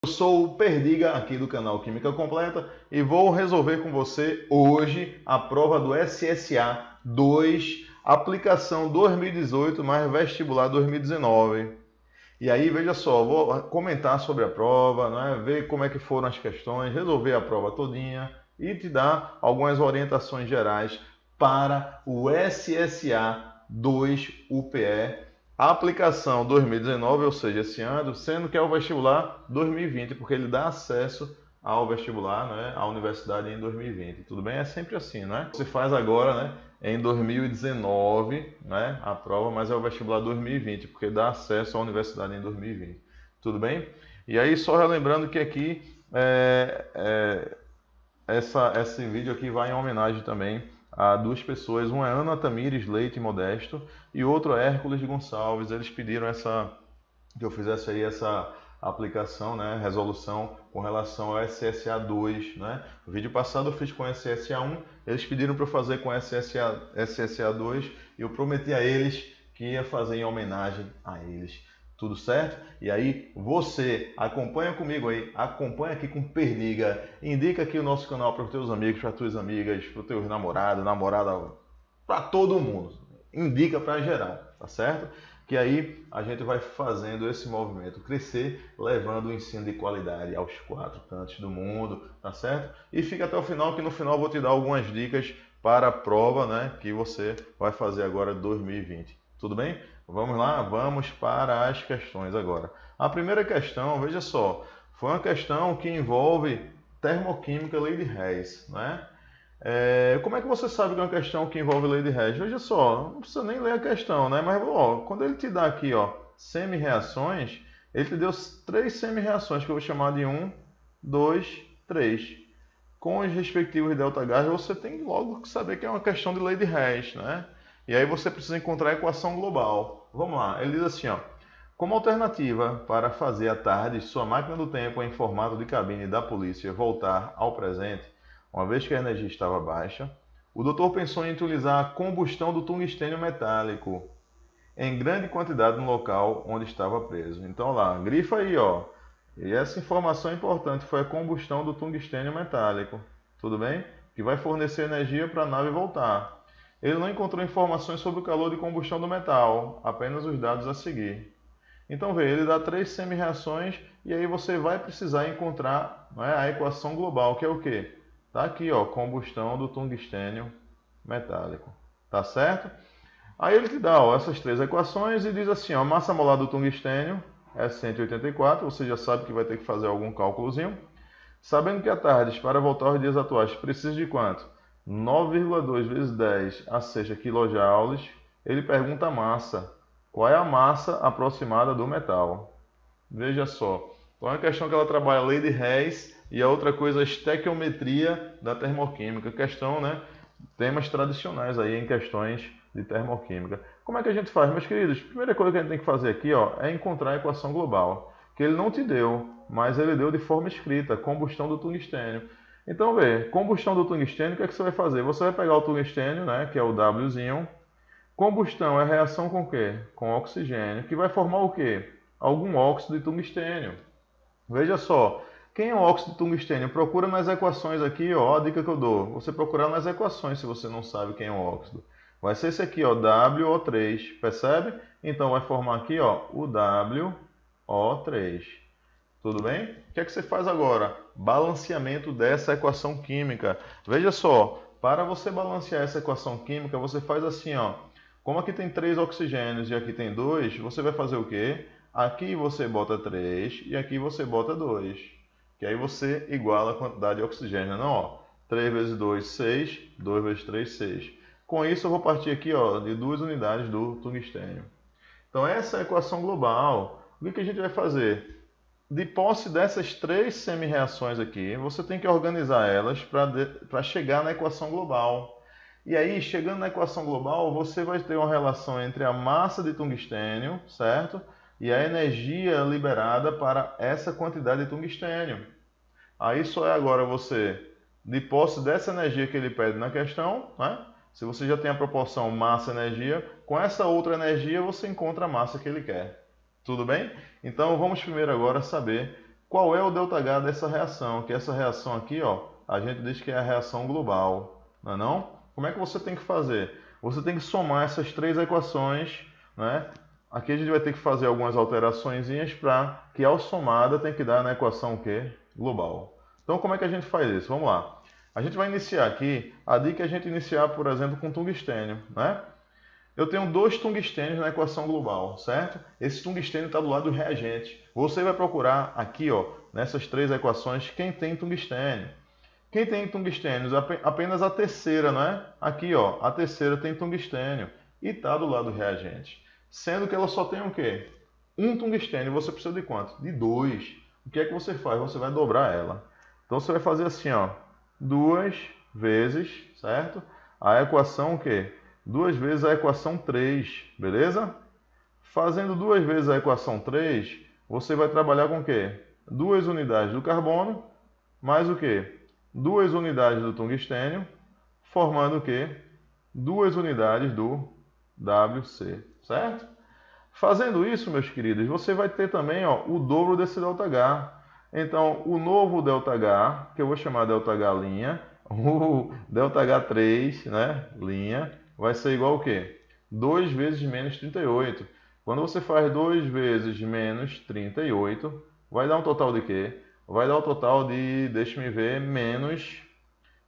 Eu sou o Perdiga aqui do canal Química Completa e vou resolver com você hoje a prova do SSA 2, aplicação 2018 mais vestibular 2019. E aí, veja só, vou comentar sobre a prova, né? Ver como é que foram as questões, resolver a prova todinha e te dar algumas orientações gerais para o SSA 2 UPE, a aplicação 2019, ou seja, esse ano, sendo que é o vestibular 2020, porque ele dá acesso ao vestibular, né, à universidade em 2020. Tudo bem? É sempre assim, né? Você faz agora, né, em 2019, né, a prova, mas é o vestibular 2020, porque dá acesso à universidade em 2020. Tudo bem? E aí, só relembrando que aqui esse vídeo aqui vai em homenagem também a duas pessoas. Um é Ana Tamires Leite Modesto e outro é Hércules Gonçalves. Eles pediram que eu fizesse aí essa aplicação, né, resolução com relação ao SSA 2, né? O vídeo passado eu fiz com SSA 1, eles pediram para eu fazer com SSA 2 e eu prometi a eles que ia fazer em homenagem a eles. Tudo certo? E aí, você acompanha comigo aí, acompanha aqui com Perdiga, indica aqui o nosso canal para os teus amigos, para as tuas amigas, para os teus namorados, namorada, para todo mundo. Indica para geral, tá certo? Que aí a gente vai fazendo esse movimento crescer, levando o ensino de qualidade aos quatro cantos do mundo, tá certo? E fica até o final, que no final eu vou te dar algumas dicas para a prova, né, que você vai fazer agora 2020. Tudo bem? Vamos lá, vamos para as questões agora. A primeira questão, veja só, foi uma questão que envolve termoquímica, lei de Hess, né? Como é que você sabe que é uma questão que envolve lei de Hess? Veja só, não precisa nem ler a questão, né? Mas ó, quando ele te dá aqui, ó, semi-reações, ele te deu três semi-reações que eu vou chamar de 1, 2, 3. Com os respectivos delta H, você tem logo que saber que é uma questão de lei de Hess, né? E aí você precisa encontrar a equação global. Vamos lá, ele diz assim, ó. Como alternativa para fazer à tarde sua máquina do tempo em formato de cabine da polícia voltar ao presente, uma vez que a energia estava baixa, o doutor pensou em utilizar a combustão do tungstênio metálico em grande quantidade no local onde estava preso. Então lá, grifa aí, ó. E essa informação é importante, foi a combustão do tungstênio metálico. Tudo bem? Que vai fornecer energia para a nave voltar. Ele não encontrou informações sobre o calor de combustão do metal, apenas os dados a seguir. Então, veja, ele dá três semi-reações e aí você vai precisar encontrar, não é, a equação global, que é o quê? Está aqui, ó, combustão do tungstênio metálico. Tá certo? Aí ele te dá, ó, essas três equações e diz assim, ó, a massa molar do tungstênio é 184, você já sabe que vai ter que fazer algum cálculozinho. Sabendo que a Tardes, para voltar aos dias atuais, precisa de quanto? 9,2 vezes 10 a 6 kJ. Ele pergunta a massa. Qual é a massa aproximada do metal? Veja só. Então é uma questão que ela trabalha a lei de Hess e a outra coisa a estequiometria da termoquímica. Questão, né? Temas tradicionais aí em questões de termoquímica. Como é que a gente faz, meus queridos? Primeira coisa que a gente tem que fazer aqui, ó, é encontrar a equação global, que ele não te deu, mas ele deu de forma escrita, combustão do tungstênio. Então, vê, combustão do tungstênio, o que é que você vai fazer? Você vai pegar o tungstênio, né, que é o Wzinho. Combustão é reação com o quê? Com oxigênio, que vai formar o quê? Algum óxido de tungstênio. Veja só, quem é o óxido de tungstênio? Procura nas equações aqui, ó, a dica que eu dou. Você procurar nas equações se você não sabe quem é o óxido. Vai ser esse aqui, ó, WO3, percebe? Então vai formar aqui, ó, o WO3. Tudo bem? O que é que você faz agora? Balanceamento dessa equação química. Veja só, para você balancear essa equação química, você faz assim, ó. Como aqui tem 3 oxigênios e aqui tem 2, você vai fazer o quê? Aqui você bota 3 e aqui você bota 2. Que aí você iguala a quantidade de oxigênio. Não, ó. 3 vezes 2, 6. 2 vezes 3, 6. Com isso eu vou partir aqui, ó, de 2 unidades do tungstênio. Então essa é a equação global. O que a gente vai fazer? De posse dessas três semi-reações aqui, você tem que organizar elas para chegar na equação global. E aí, chegando na equação global, você vai ter uma relação entre a massa de tungstênio, certo? E a energia liberada para essa quantidade de tungstênio. Aí só é agora você, de posse dessa energia que ele pede na questão, né? Se você já tem a proporção massa-energia, com essa outra energia você encontra a massa que ele quer. Tudo bem? Então vamos primeiro agora saber qual é o ΔH dessa reação? Que essa reação aqui, ó, a gente diz que é a reação global, não é não? Como é que você tem que fazer? Você tem que somar essas três equações, né? Aqui a gente vai ter que fazer algumas alteraçõezinhas para que ao somada tem que dar na equação o quê? Global. Então como é que a gente faz isso? Vamos lá. A gente vai iniciar aqui, a dica é a gente iniciar, por exemplo, com tungstênio, né? Eu tenho dois tungstênios na equação global, certo? Esse tungstênio está do lado do reagente. Você vai procurar aqui, ó, nessas três equações, quem tem tungstênio. Quem tem tungstênios? Apenas a terceira, não é? Aqui, ó, a terceira tem tungstênio e está do lado do reagente. Sendo que ela só tem o quê? Um tungstênio. Você precisa de quanto? De 2. O que é que você faz? Você vai dobrar ela. Então você vai fazer assim, ó, 2 vezes, certo? A equação o quê? 2 vezes a equação 3, beleza? Fazendo 2 vezes a equação 3, você vai trabalhar com o quê? 2 unidades do carbono, mais o quê? 2 unidades do tungstênio, formando o quê? 2 unidades do WC, certo? Fazendo isso, meus queridos, você vai ter também, ó, o dobro desse ΔH. Então, o novo ΔH, que eu vou chamar ΔH', o ΔH3, né, linha, vai ser igual ao quê? 2 vezes menos 38. Quando você faz 2 vezes menos 38, vai dar um total de quê? Vai dar um total de, deixa-me ver, menos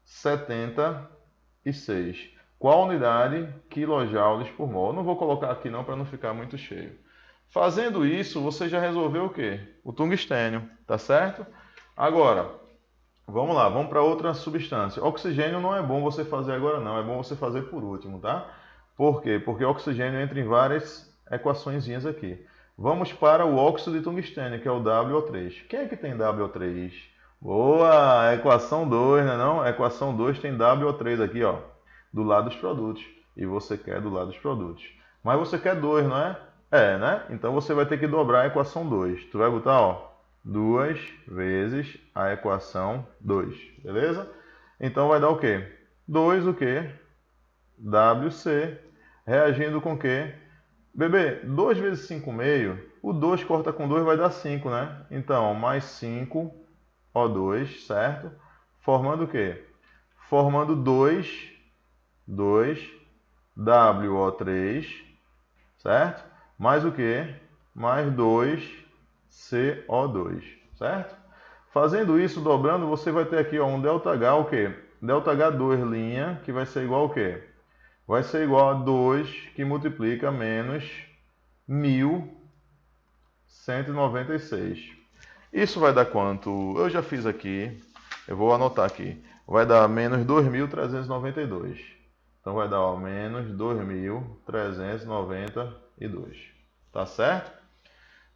76. Qual unidade? Quilojoules por mol. Não vou colocar aqui não para não ficar muito cheio. Fazendo isso, você já resolveu o quê? O tungstênio, tá certo? Agora, vamos lá, vamos para outra substância. Oxigênio não é bom você fazer agora não, é bom você fazer por último, tá? Por quê? Porque o oxigênio entra em várias equaçõezinhas aqui. Vamos para o óxido de tungstênio, que é o WO3. Quem é que tem WO3? Boa! Equação 2, né não? Equação 2 tem WO3 aqui, ó, do lado dos produtos. E você quer do lado dos produtos. Mas você quer 2, não é? É, né? Então você vai ter que dobrar a equação 2. Tu vai botar, ó, 2 vezes a equação 2, beleza? Então vai dar o quê? 2 o quê? WC, reagindo com o quê? Bebê, 2 vezes 5,5, o 2 corta com 2 vai dar 5, né? Então, mais 5 O2, certo? Formando o quê? Formando 2 WO3, certo? Mais o quê? Mais 2 CO2, certo? Fazendo isso, dobrando, você vai ter aqui, ó, um ΔH, o quê? ΔH2', que vai ser igual ao quê? Vai ser igual a 2 que multiplica menos 1.196. Isso vai dar quanto? Eu já fiz aqui, eu vou anotar aqui. Vai dar menos 2.392. Então vai dar, ó, menos 2.392. Tá certo?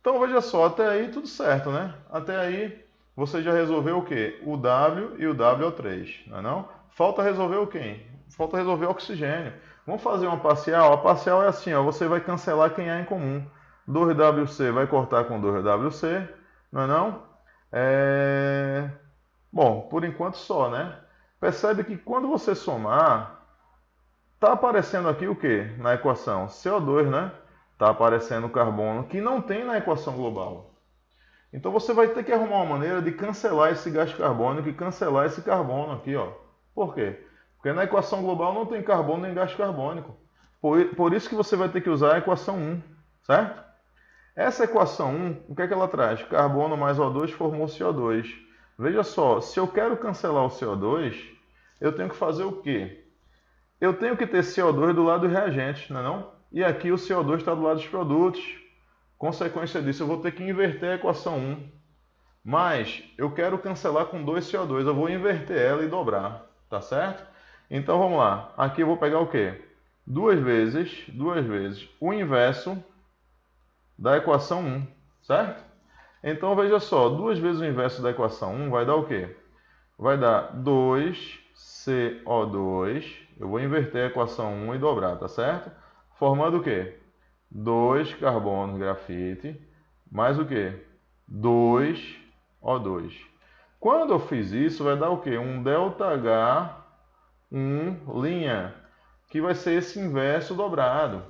Então veja só, até aí tudo certo, né? Até aí você já resolveu o quê? O W e o WO3, não é não? Falta resolver o quê? Falta resolver o oxigênio. Vamos fazer uma parcial? A parcial é assim, ó, você vai cancelar quem há em comum. 2WC vai cortar com 2WC, não é não? Bom, por enquanto só, né? Percebe que quando você somar, tá aparecendo aqui o quê? Na equação CO2, né? Tá aparecendo o carbono que não tem na equação global. Então você vai ter que arrumar uma maneira de cancelar esse gás carbônico e cancelar esse carbono aqui, ó. Por quê? Porque na equação global não tem carbono nem gás carbônico. Por isso que você vai ter que usar a equação 1, certo? Essa equação 1, o que é que ela traz? Carbono mais O2 formou CO2. Veja só, se eu quero cancelar o CO2, eu tenho que fazer o quê? Eu tenho que ter CO2 do lado do reagente, não é não? E aqui o CO2 está do lado dos produtos. Consequência disso, eu vou ter que inverter a equação 1. Mas eu quero cancelar com 2 CO2, eu vou inverter ela e dobrar, tá certo? Então vamos lá, aqui eu vou pegar o quê? 2 vezes o inverso da equação 1, certo? Então veja só, 2 vezes o inverso da equação 1 vai dar o quê? Vai dar 2CO2, eu vou inverter a equação 1 e dobrar, tá certo? Formando o quê? 2 carbono grafite, mais o quê? 2O2. Quando eu fiz isso, vai dar o quê? Um ΔH1', que vai ser esse inverso dobrado.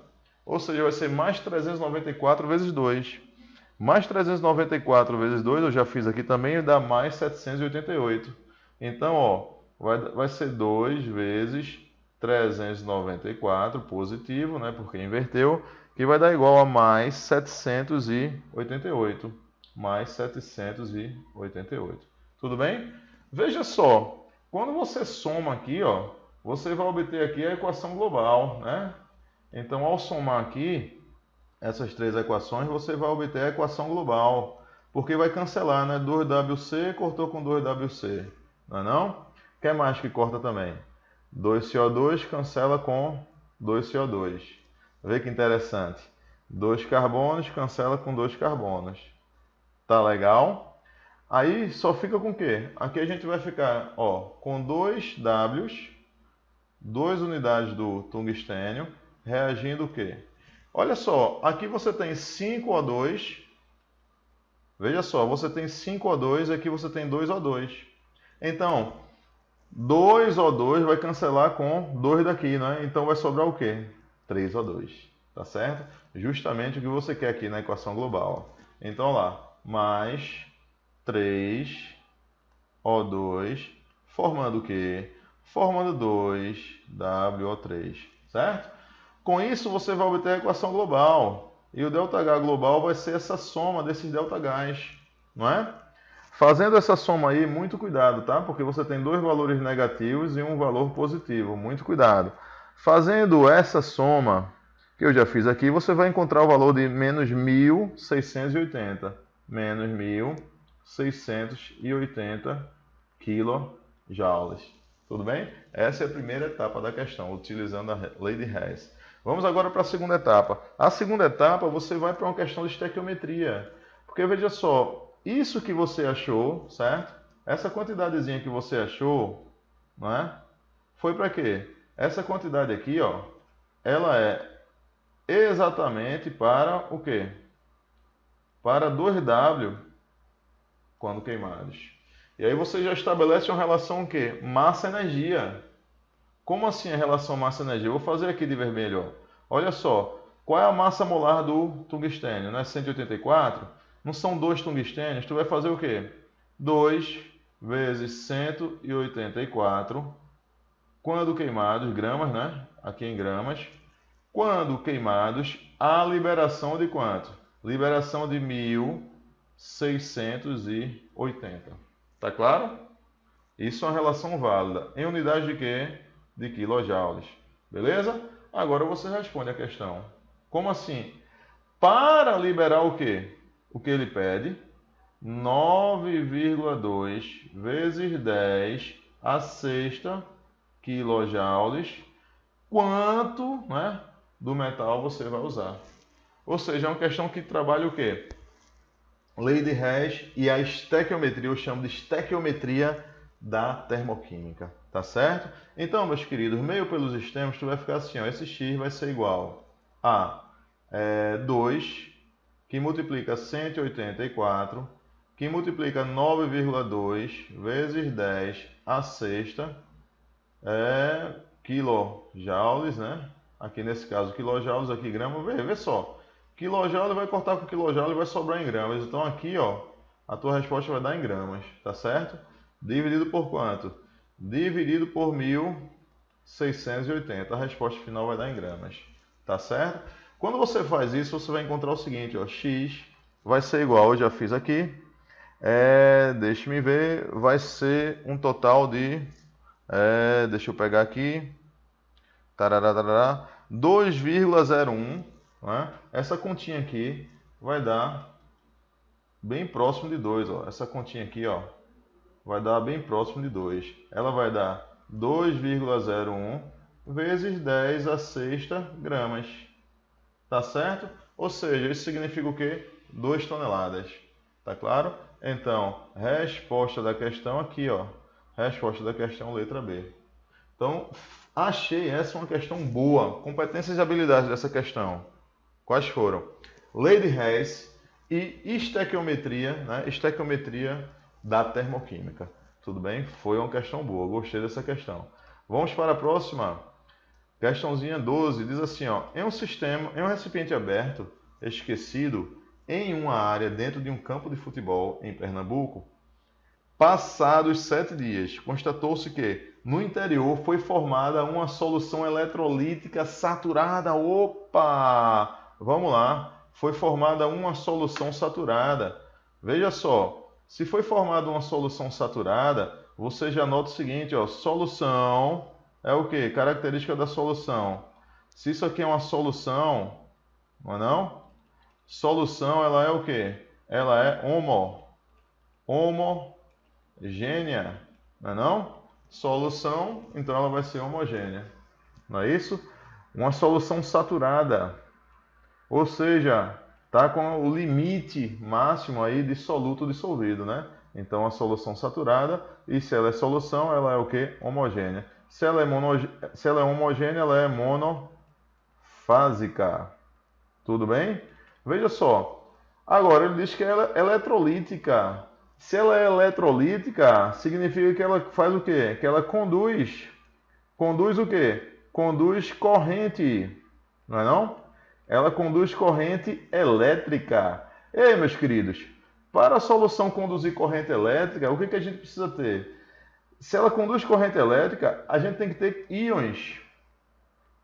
Ou seja, vai ser mais 394 vezes 2. Mais 394 vezes 2, eu já fiz aqui também, dá mais 788. Então, ó, vai ser 2 vezes 394 positivo, né, porque inverteu, que vai dar igual a mais 788. Mais 788. Tudo bem? Veja só, quando você soma aqui, ó, você vai obter aqui a equação global, né? Então, ao somar aqui essas três equações, você vai obter a equação global, porque vai cancelar, né? 2WC cortou com 2WC, não é não? O que mais que corta também? 2CO2 cancela com 2CO2. Vê que interessante. 2 carbonos cancela com 2 carbonos. Tá legal? Aí só fica com o quê? Aqui a gente vai ficar, ó, com 2 Ws, 2 unidades do tungstênio, reagindo o quê? Olha só, aqui você tem 5O2. Veja só, você tem 5O2 e aqui você tem 2O2. Então, 2O2 vai cancelar com 2 daqui, né? Então vai sobrar o quê? 3O2, tá certo? Justamente o que você quer aqui na equação global. Então lá, mais 3O2, formando o quê? Formando 2WO3, certo? Com isso você vai obter a equação global. E o ΔH global vai ser essa soma desses ΔHs, não é? Fazendo essa soma aí, muito cuidado, tá? Porque você tem dois valores negativos e um valor positivo. Muito cuidado. Fazendo essa soma, que eu já fiz aqui, você vai encontrar o valor de menos 1.680. Menos 1.680 kJ. Tudo bem? Essa é a primeira etapa da questão, utilizando a lei de Hess. Vamos agora para a segunda etapa. A segunda etapa, você vai para uma questão de estequiometria. Porque veja só, isso que você achou, certo? Essa quantidadezinha que você achou, não é? Foi para quê? Essa quantidade aqui, ó, ela é exatamente para o quê? Para 2W quando queimados. E aí você já estabelece uma relação o quê? Massa-energia. Como assim a relação massa-energia? Eu vou fazer aqui de vermelho. Ó. Olha só, qual é a massa molar do tungstênio? Não é 184? Não são 2 tungstênios? Tu vai fazer o quê? 2 vezes 184, quando queimados, gramas, né? Aqui em gramas. Quando queimados, a liberação de quanto? Liberação de 1.680. Tá claro? Isso é uma relação válida. Em unidade de quê? De quilojoules. Beleza? Agora você responde a questão. Como assim? Para liberar o quê? O que ele pede? 9,2 vezes 10 a sexta quilojoules. Quanto, né, do metal você vai usar? Ou seja, é uma questão que trabalha o quê? Lei de Hess e a estequiometria, eu chamo de estequiometria da termoquímica, tá certo? Então, meus queridos, meio pelos extremos, tu vai ficar assim, ó, esse x vai ser igual a 2, que multiplica 184, que multiplica 9,2 vezes 10 a sexta, quilojoules, né? Aqui nesse caso, quilojoules, aqui gramas, vê só. Quilojoule vai cortar com quilojoule e vai sobrar em gramas. Então aqui, ó, a tua resposta vai dar em gramas, tá certo? Dividido por quanto? Dividido por 1.680. A resposta final vai dar em gramas, tá certo? Quando você faz isso, você vai encontrar o seguinte, ó, x vai ser igual, eu já fiz aqui, deixa-me ver, vai ser um total de, deixa eu pegar aqui, 2,01, né? Essa continha aqui vai dar bem próximo de 2, ó. Essa continha aqui, ó, vai dar bem próximo de 2. Ela vai dar 2,01 vezes 10 a sexta gramas. Tá certo? Ou seja, isso significa o quê? 2 toneladas. Tá claro? Então, resposta da questão aqui, ó. Resposta da questão letra B. Então, achei essa uma questão boa. Competências e habilidades dessa questão. Quais foram? Lei de Hess e estequiometria, né? Estequiometria da termoquímica. Tudo bem? Foi uma questão boa. Gostei dessa questão. Vamos para a próxima. Questãozinha 12. Diz assim, ó. Em um recipiente aberto, esquecido, em uma área dentro de um campo de futebol em Pernambuco. Passados 7 dias, constatou-se que no interior foi formada uma solução eletrolítica saturada. Opa! Vamos lá. Foi formada uma solução saturada. Veja só, se foi formada uma solução saturada, você já nota o seguinte, ó, solução é o quê? Característica da solução. Se isso aqui é uma solução, não é não? Solução, ela é o quê? Ela é homogênea, não é não? Solução, então ela vai ser homogênea, não é isso? Uma solução saturada, ou seja, está com o limite máximo aí de soluto dissolvido, né? Então a solução saturada, e se ela é solução, ela é o que? Homogênea. Se ela é homogênea, ela é monofásica. Tudo bem? Veja só. Agora ele diz que ela é eletrolítica. Se ela é eletrolítica, significa que ela faz o quê? Que ela conduz. Conduz o quê? Conduz corrente. Não é não? Ela conduz corrente elétrica. Ei, meus queridos, para a solução conduzir corrente elétrica, o que a gente precisa ter? Se ela conduz corrente elétrica, a gente tem que ter íons.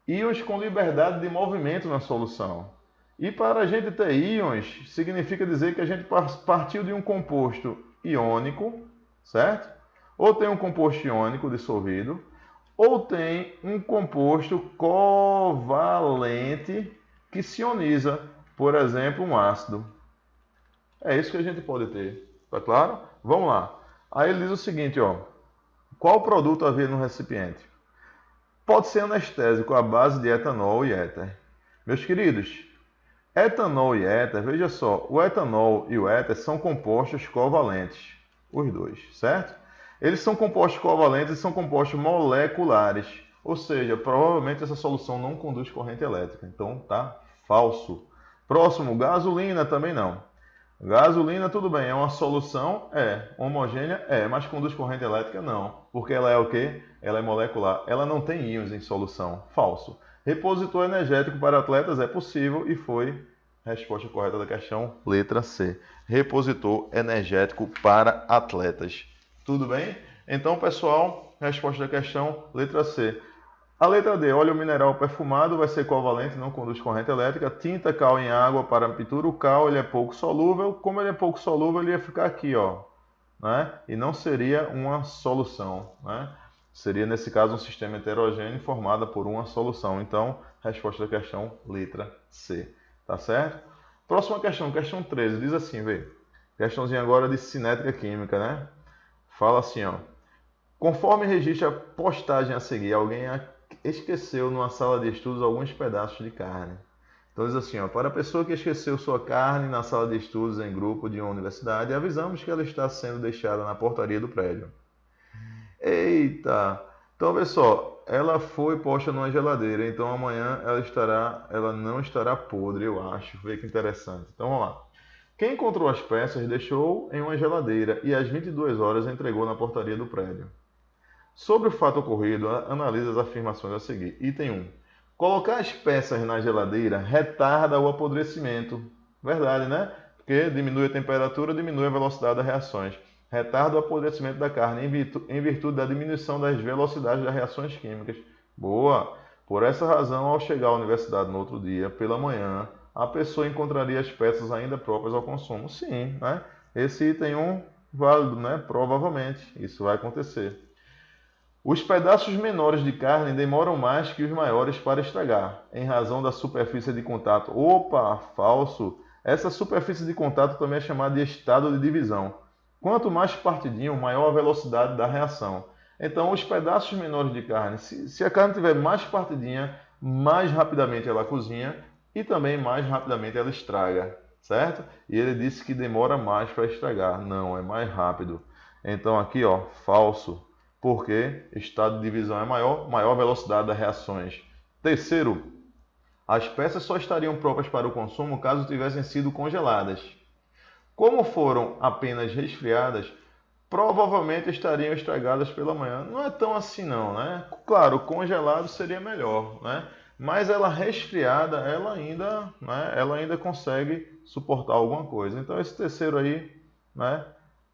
Íons com liberdade de movimento na solução. E para a gente ter íons, significa dizer que a gente partiu de um composto iônico, certo? Ou tem um composto iônico dissolvido, ou tem um composto covalente que se ioniza, por exemplo, um ácido. É isso que a gente pode ter, tá claro? Vamos lá. Aí ele diz o seguinte, ó. Qual produto havia no recipiente? Pode ser anestésico à base de etanol e éter. Meus queridos, etanol e éter, veja só, o etanol e o éter são compostos covalentes, os dois, certo? Eles são compostos covalentes e são compostos moleculares, ou seja, provavelmente essa solução não conduz corrente elétrica, então tá falso. Próximo, gasolina também não. Gasolina, tudo bem, é uma solução? É. Homogênea? É, mas conduz corrente elétrica? Não. Porque ela é o quê? Ela é molecular. Ela não tem íons em solução. Falso. Repositor energético para atletas é possível e foi resposta correta da questão, letra C. Repositor energético para atletas. Tudo bem? Então, pessoal, resposta da questão, letra C. A letra D, óleo mineral perfumado vai ser covalente, não conduz corrente elétrica. Tinta, cal em água para pintura. O cal ele é pouco solúvel. Como ele é pouco solúvel, ele ia ficar aqui, ó, né? E não seria uma solução, né? Seria, nesse caso, um sistema heterogêneo formado por uma solução. Então, resposta da questão, letra C. Tá certo? Próxima questão, questão 13. Diz assim, vê. Questãozinha agora de cinética química, né? Fala assim, ó. Conforme registra a postagem a seguir, alguém esqueceu numa sala de estudos alguns pedaços de carne. Então diz assim, ó, para a pessoa que esqueceu sua carne na sala de estudos em grupo de uma universidade, avisamos que ela está sendo deixada na portaria do prédio. Eita! Então, vê só, ela foi posta numa geladeira, então amanhã ela não estará podre, eu acho. Vê que interessante. Então, vamos lá. Quem encontrou as peças deixou em uma geladeira e às 22 horas entregou na portaria do prédio. Sobre o fato ocorrido, analise as afirmações a seguir. Item 1. Colocar as peças na geladeira retarda o apodrecimento. Verdade, né? Porque diminui a temperatura, diminui a velocidade das reações. Retarda o apodrecimento da carne em virtude da diminuição das velocidades das reações químicas. Boa! Por essa razão, ao chegar à universidade no outro dia, pela manhã, a pessoa encontraria as peças ainda próprias ao consumo. Sim, né? Esse item 1 válido, né? Provavelmente, isso vai acontecer. Os pedaços menores de carne demoram mais que os maiores para estragar, em razão da superfície de contato. Opa, falso! Essa superfície de contato também é chamada de estado de divisão. Quanto mais partidinho, maior a velocidade da reação. Então, os pedaços menores de carne, se a carne tiver mais partidinha, mais rapidamente ela cozinha e também mais rapidamente ela estraga, certo? E ele disse que demora mais para estragar. Não, é mais rápido. Então, aqui, ó, falso. Porque estado de divisão é maior velocidade das reações. Terceiro, as peças só estariam próprias para o consumo caso tivessem sido congeladas. Como foram apenas resfriadas, provavelmente estariam estragadas pela manhã. Não é tão assim não, né? Claro, congelado seria melhor, né? mas ela resfriada, ela ainda consegue suportar alguma coisa. Então esse terceiro aí, né,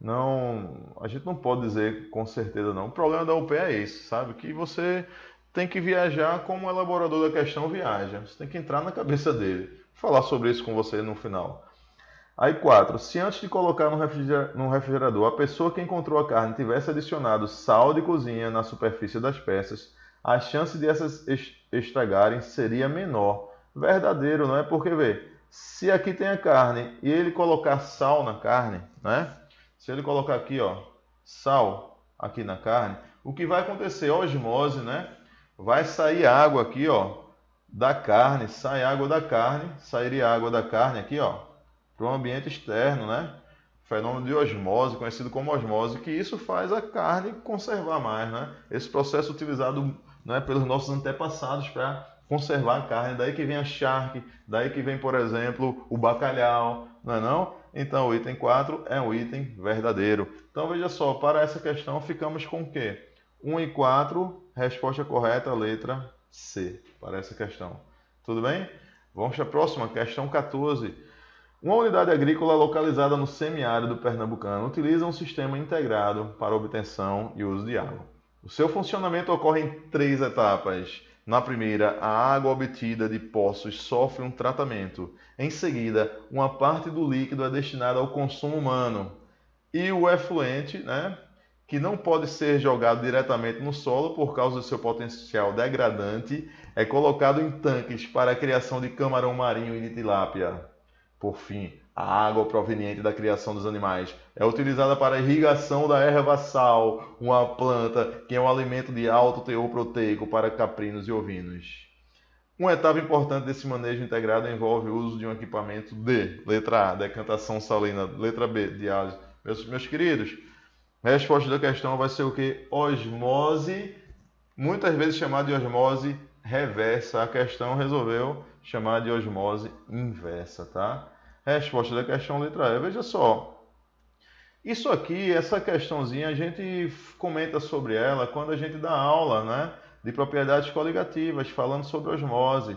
não, a gente não pode dizer com certeza não. O problema da UP é esse, sabe? Que você tem que viajar como o elaborador da questão viaja. Você tem que entrar na cabeça dele. Vou falar sobre isso com você no final. Aí 4. Se antes de colocar no refrigerador, a pessoa que encontrou a carne tivesse adicionado sal de cozinha na superfície das peças, a chance de essas estragarem seria menor. Verdadeiro, não é? Porque, vê, se aqui tem a carne e ele colocar sal na carne, né? Se ele colocar aqui, ó, sal aqui na carne, o que vai acontecer? Osmose, né? Vai sair água aqui, ó, da carne, sai água da carne, sairia água da carne aqui, ó, para o ambiente externo, né? Fenômeno de osmose, conhecido como osmose, que isso faz a carne conservar mais, né? Esse processo utilizado, né, pelos nossos antepassados para conservar a carne, daí que vem a charque, daí que vem, por exemplo, o bacalhau, não é não? Então o item 4 é um item verdadeiro. Então veja só, para essa questão ficamos com o quê? 1 e 4, resposta correta, letra C, para essa questão. Tudo bem? Vamos para a próxima, questão 14. Uma unidade agrícola localizada no semiárido pernambucano utiliza um sistema integrado para obtenção e uso de água. O seu funcionamento ocorre em 3 etapas. Na primeira, a água obtida de poços sofre um tratamento. Em seguida, uma parte do líquido é destinada ao consumo humano. E o efluente, né, que não pode ser jogado diretamente no solo por causa do seu potencial degradante, é colocado em tanques para a criação de camarão marinho e de tilápia. Por fim, a água proveniente da criação dos animais é utilizada para a irrigação da erva sal, uma planta que é um alimento de alto teor proteico para caprinos e ovinos. Uma etapa importante desse manejo integrado envolve o uso de um equipamento de letra A, decantação salina, letra B, diálise. Meus queridos, a resposta da questão vai ser o que? Osmose, muitas vezes chamada de osmose reversa. A questão resolveu chamar de osmose inversa, tá? Resposta da questão letra E. Veja só, isso aqui, essa questãozinha, a gente comenta sobre ela quando a gente dá aula, né, de propriedades coligativas, falando sobre osmose.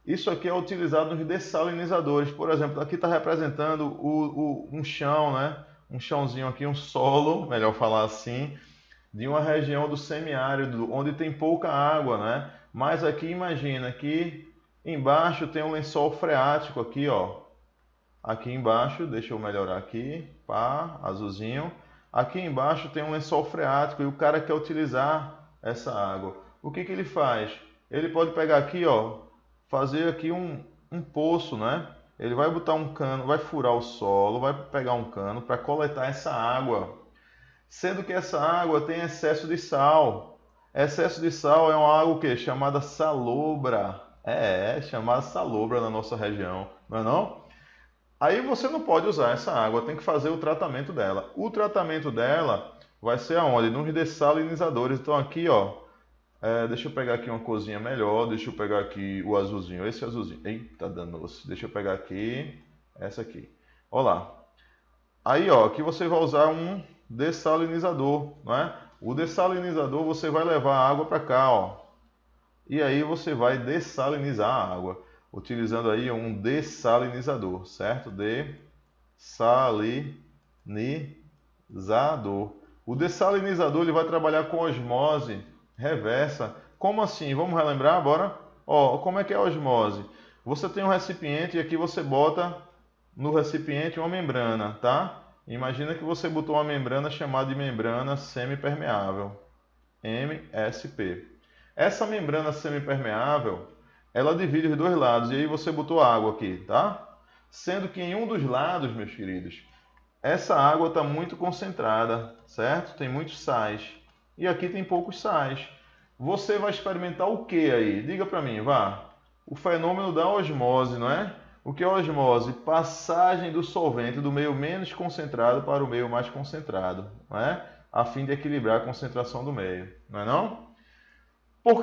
Isso aqui é utilizado nos dessalinizadores. Por exemplo, aqui está representando um chão, né? Um chãozinho aqui, um solo, melhor falar assim, de uma região do semiárido, onde tem pouca água, né? Mas aqui imagina que embaixo tem um lençol freático aqui, ó. Aqui embaixo, deixa eu melhorar aqui, pá, azulzinho. Aqui embaixo tem um lençol freático e o cara quer utilizar essa água. O que que ele faz? Ele pode pegar aqui, ó, fazer aqui um poço, né? Ele vai botar um cano, vai furar o solo, vai pegar um cano para coletar essa água. Sendo que essa água tem excesso de sal. Excesso de sal é uma água o quê? Chamada salobra. É chamada salobra na nossa região, não é não? Aí você não pode usar essa água, tem que fazer o tratamento dela. O tratamento dela vai ser aonde? Nos dessalinizadores. Então aqui, ó, deixa eu pegar aqui uma corzinha melhor, deixa eu pegar aqui o azulzinho, esse azulzinho. Eita, danou-se. Deixa eu pegar aqui, essa aqui. Olha lá. Aí, ó, aqui você vai usar um dessalinizador, né? O dessalinizador você vai levar a água para cá, ó. E aí você vai dessalinizar a água, utilizando aí um dessalinizador, certo? Dessalinizador. O dessalinizador ele vai trabalhar com osmose reversa. Como assim? Vamos relembrar, bora? Ó, como é que é a osmose? Você tem um recipiente e aqui você bota no recipiente uma membrana, tá? Imagina que você botou uma membrana chamada de membrana semipermeável, MSP. Essa membrana semipermeável, ela divide os dois lados, e aí você botou água aqui, tá? Sendo que em um dos lados, meus queridos, essa água está muito concentrada, certo? Tem muitos sais. E aqui tem poucos sais. Você vai experimentar o que aí? Diga para mim, vá. O fenômeno da osmose, não é? O que é osmose? Passagem do solvente do meio menos concentrado para o meio mais concentrado, não é? A fim de equilibrar a concentração do meio, não é não? Por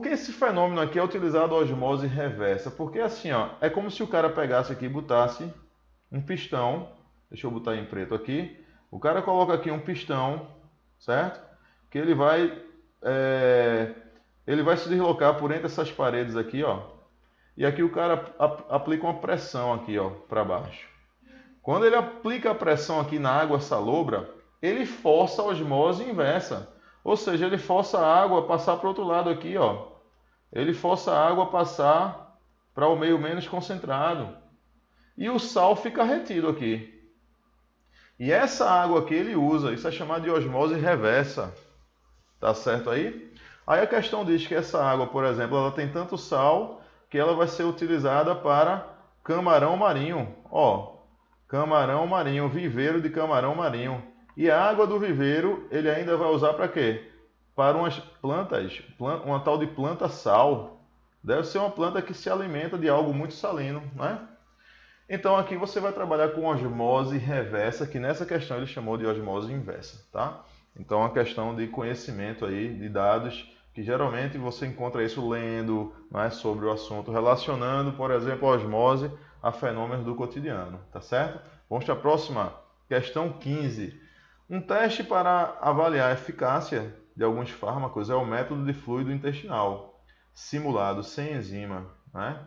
que esse fenômeno aqui é utilizado a osmose reversa? Porque assim, ó, é como se o cara pegasse aqui e botasse um pistão. Deixa eu botar em preto aqui. O cara coloca aqui um pistão, certo? Que ele vai ele vai se deslocar por entre essas paredes aqui, ó. E aqui o cara aplica uma pressão aqui, ó, para baixo. Quando ele aplica a pressão aqui na água salobra, ele força a osmose inversa. Ou seja, ele força a água a passar para o outro lado aqui, ó. Ele força a água a passar para o meio menos concentrado. E o sal fica retido aqui. E essa água aqui ele usa, isso é chamado de osmose reversa. Tá certo aí? Aí a questão diz que essa água, por exemplo, ela tem tanto sal que ela vai ser utilizada para camarão marinho. Ó, camarão marinho, viveiro de camarão marinho. E a água do viveiro ele ainda vai usar para quê? Para umas plantas, uma tal de planta sal. Deve ser uma planta que se alimenta de algo muito salino, né? Então aqui você vai trabalhar com osmose reversa, que nessa questão ele chamou de osmose inversa, tá? Então é uma questão de conhecimento aí, de dados, que geralmente você encontra isso lendo, né, sobre o assunto, relacionando, por exemplo, a osmose a fenômenos do cotidiano, tá certo? Vamos para a próxima, questão 15. Um teste para avaliar a eficácia de alguns fármacos é o método de fluido intestinal, simulado sem enzima, né?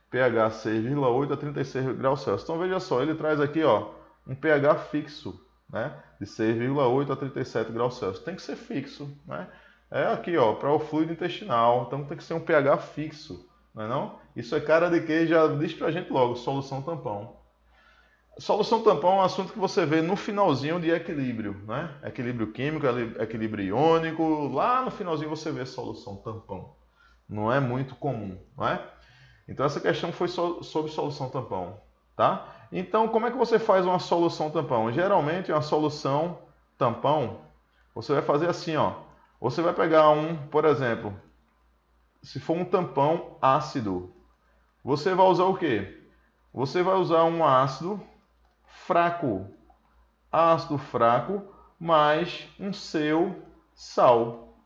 pH 6,8 a 36 graus Celsius. Então veja só, ele traz aqui, ó, um pH fixo, né, de 6,8 a 37 graus Celsius. Tem que ser fixo, né? É aqui, ó, para o fluido intestinal, então tem que ser um pH fixo, não é não? Isso é cara de que já diz pra gente logo, solução tampão. Solução tampão é um assunto que você vê no finalzinho de equilíbrio, né? Equilíbrio químico, equilíbrio iônico, lá no finalzinho você vê solução tampão. Não é muito comum, não é? Então essa questão foi sobre solução tampão, tá? Então como é que você faz uma solução tampão? Geralmente uma solução tampão, você vai fazer assim, ó. Você vai pegar por exemplo, se for um tampão ácido, você vai usar o quê? Você vai usar um ácido fraco. Ácido fraco mais um seu sal.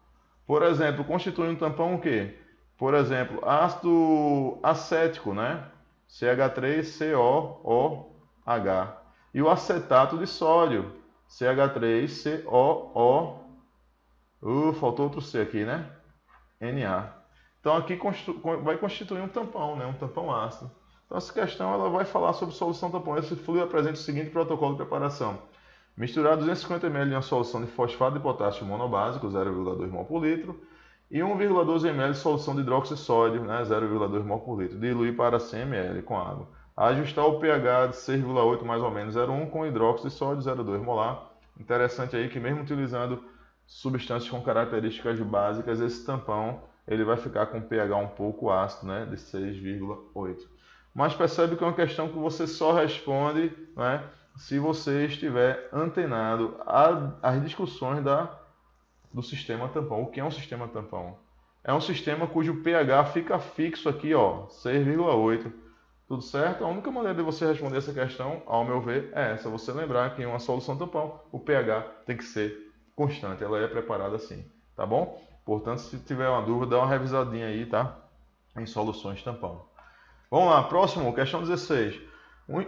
Por exemplo, constitui um tampão o quê? Por exemplo, ácido acético, né? CH3COOH. E o acetato de sódio, CH3COO. Faltou outro C aqui, né? Na. Então aqui vai constituir um tampão, né? Um tampão ácido. Então essa questão ela vai falar sobre solução tampão. Esse fluido apresenta o seguinte protocolo de preparação. Misturar 250 ml em uma solução de fosfato de potássio monobásico, 0,2 mol por litro, e 1,12 ml de solução de hidróxido de sódio, né, 0,2 mol por litro. Diluir para 100 ml com água. Ajustar o pH de 6,8 mais ou menos 0,1 com hidróxido de sódio, 0,2 molar. Interessante aí que mesmo utilizando substâncias com características básicas, esse tampão ele vai ficar com pH um pouco ácido, né, de 6,8. Mas percebe que é uma questão que você só responde, né, se você estiver antenado às discussões do sistema tampão. O que é um sistema tampão? É um sistema cujo pH fica fixo aqui, ó, 6,8. Tudo certo? A única maneira de você responder essa questão, ao meu ver, é essa. Você lembrar que em uma solução tampão, o pH tem que ser constante. Ela é preparada assim, tá bom? Portanto, se tiver uma dúvida, dá uma revisadinha aí, tá? Em soluções tampão. Vamos lá, próximo, questão 16.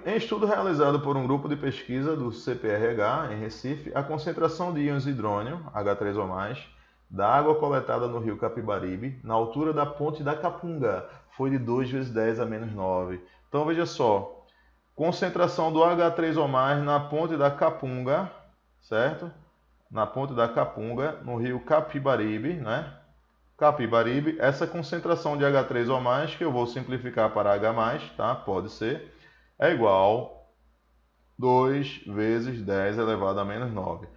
Em estudo realizado por um grupo de pesquisa do CPRH, em Recife, a concentração de íons hidrônio, H3O+, da água coletada no rio Capibaribe, na altura da ponte da Capunga, foi de 2 vezes 10 a menos 9. Então veja só, concentração do H3O+, na ponte da Capunga, certo? Na ponte da Capunga, no rio Capibaribe, né? Capibaribe, essa concentração de H3O+, que eu vou simplificar para H+, tá? Pode ser, é igual 2 vezes 10 elevado a menos 9.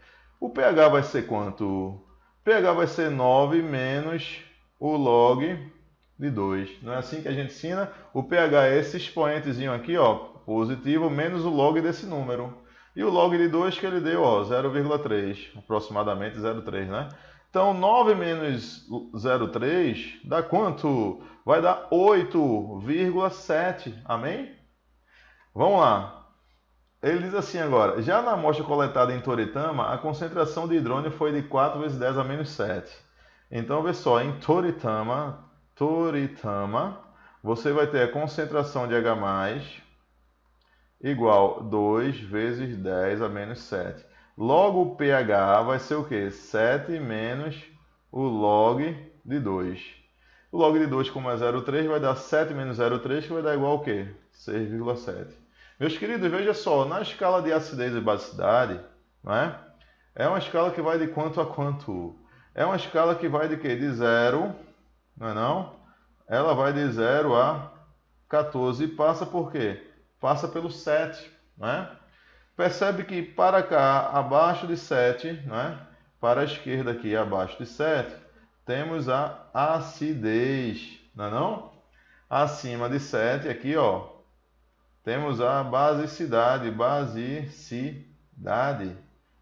O pH vai ser quanto? pH vai ser 9 menos o log de 2. Não é assim que a gente ensina? O pH é esse expoentezinho aqui, ó, positivo, menos o log desse número. E o log de 2 que ele deu, ó, 0,3, aproximadamente 0,3, né? Então, 9 menos 0,3 dá quanto? Vai dar 8,7. Amém? Vamos lá. Ele diz assim agora, já na amostra coletada em Toritama, a concentração de hidrônio foi de 4 vezes 10 a menos 7. Então, vê só, em Toritama, você vai ter a concentração de H+, igual 2 vezes 10 a menos 7. Logo, o pH vai ser o quê? 7 menos o log de 2. O log de 2, como é 0,3, vai dar 7 menos 0,3, que vai dar igual ao quê? 6,7. Meus queridos, veja só, na escala de acidez e basicidade, não é? É uma escala que vai de quanto a quanto? É uma escala que vai de quê? De 0, não é não? Ela vai de 0 a 14 e passa por quê? Passa pelo 7, não é? Percebe que para cá, abaixo de 7, né? Para a esquerda aqui, abaixo de 7, temos a acidez, não é não? Acima de 7, aqui, ó, temos a basicidade,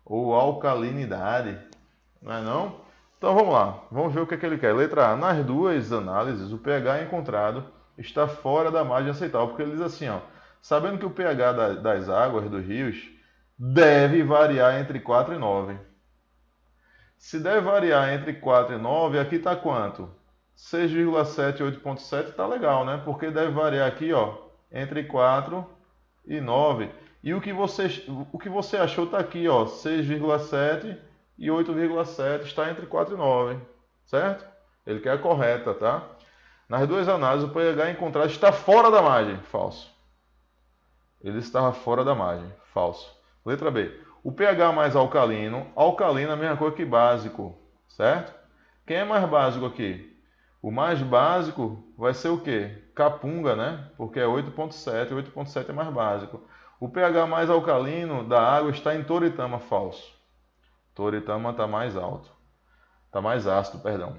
ou alcalinidade, não é não? Então vamos lá, vamos ver o que é que ele quer. Letra A, nas duas análises, o pH encontrado está fora da margem aceitável, porque ele diz assim, ó, sabendo que o pH das águas dos rios deve variar entre 4 e 9. Se deve variar entre 4 e 9, aqui está quanto? 6,7 e 8,7 está legal, né? Porque deve variar aqui, ó, entre 4 e 9. E o que você achou está aqui, ó, 6,7 e 8,7 está entre 4 e 9, certo? Ele quer a correta, tá? Nas duas análises, o pH encontrado está fora da margem. Falso. Ele estava fora da margem. Falso. Letra B. O pH mais alcalino. Alcalino é a mesma coisa que básico. Certo? Quem é mais básico aqui? O mais básico vai ser o quê? Capunga, né? Porque é 8,7. 8,7 é mais básico. O pH mais alcalino da água está em Toritama. Falso. Toritama está mais alto. Está mais ácido, perdão.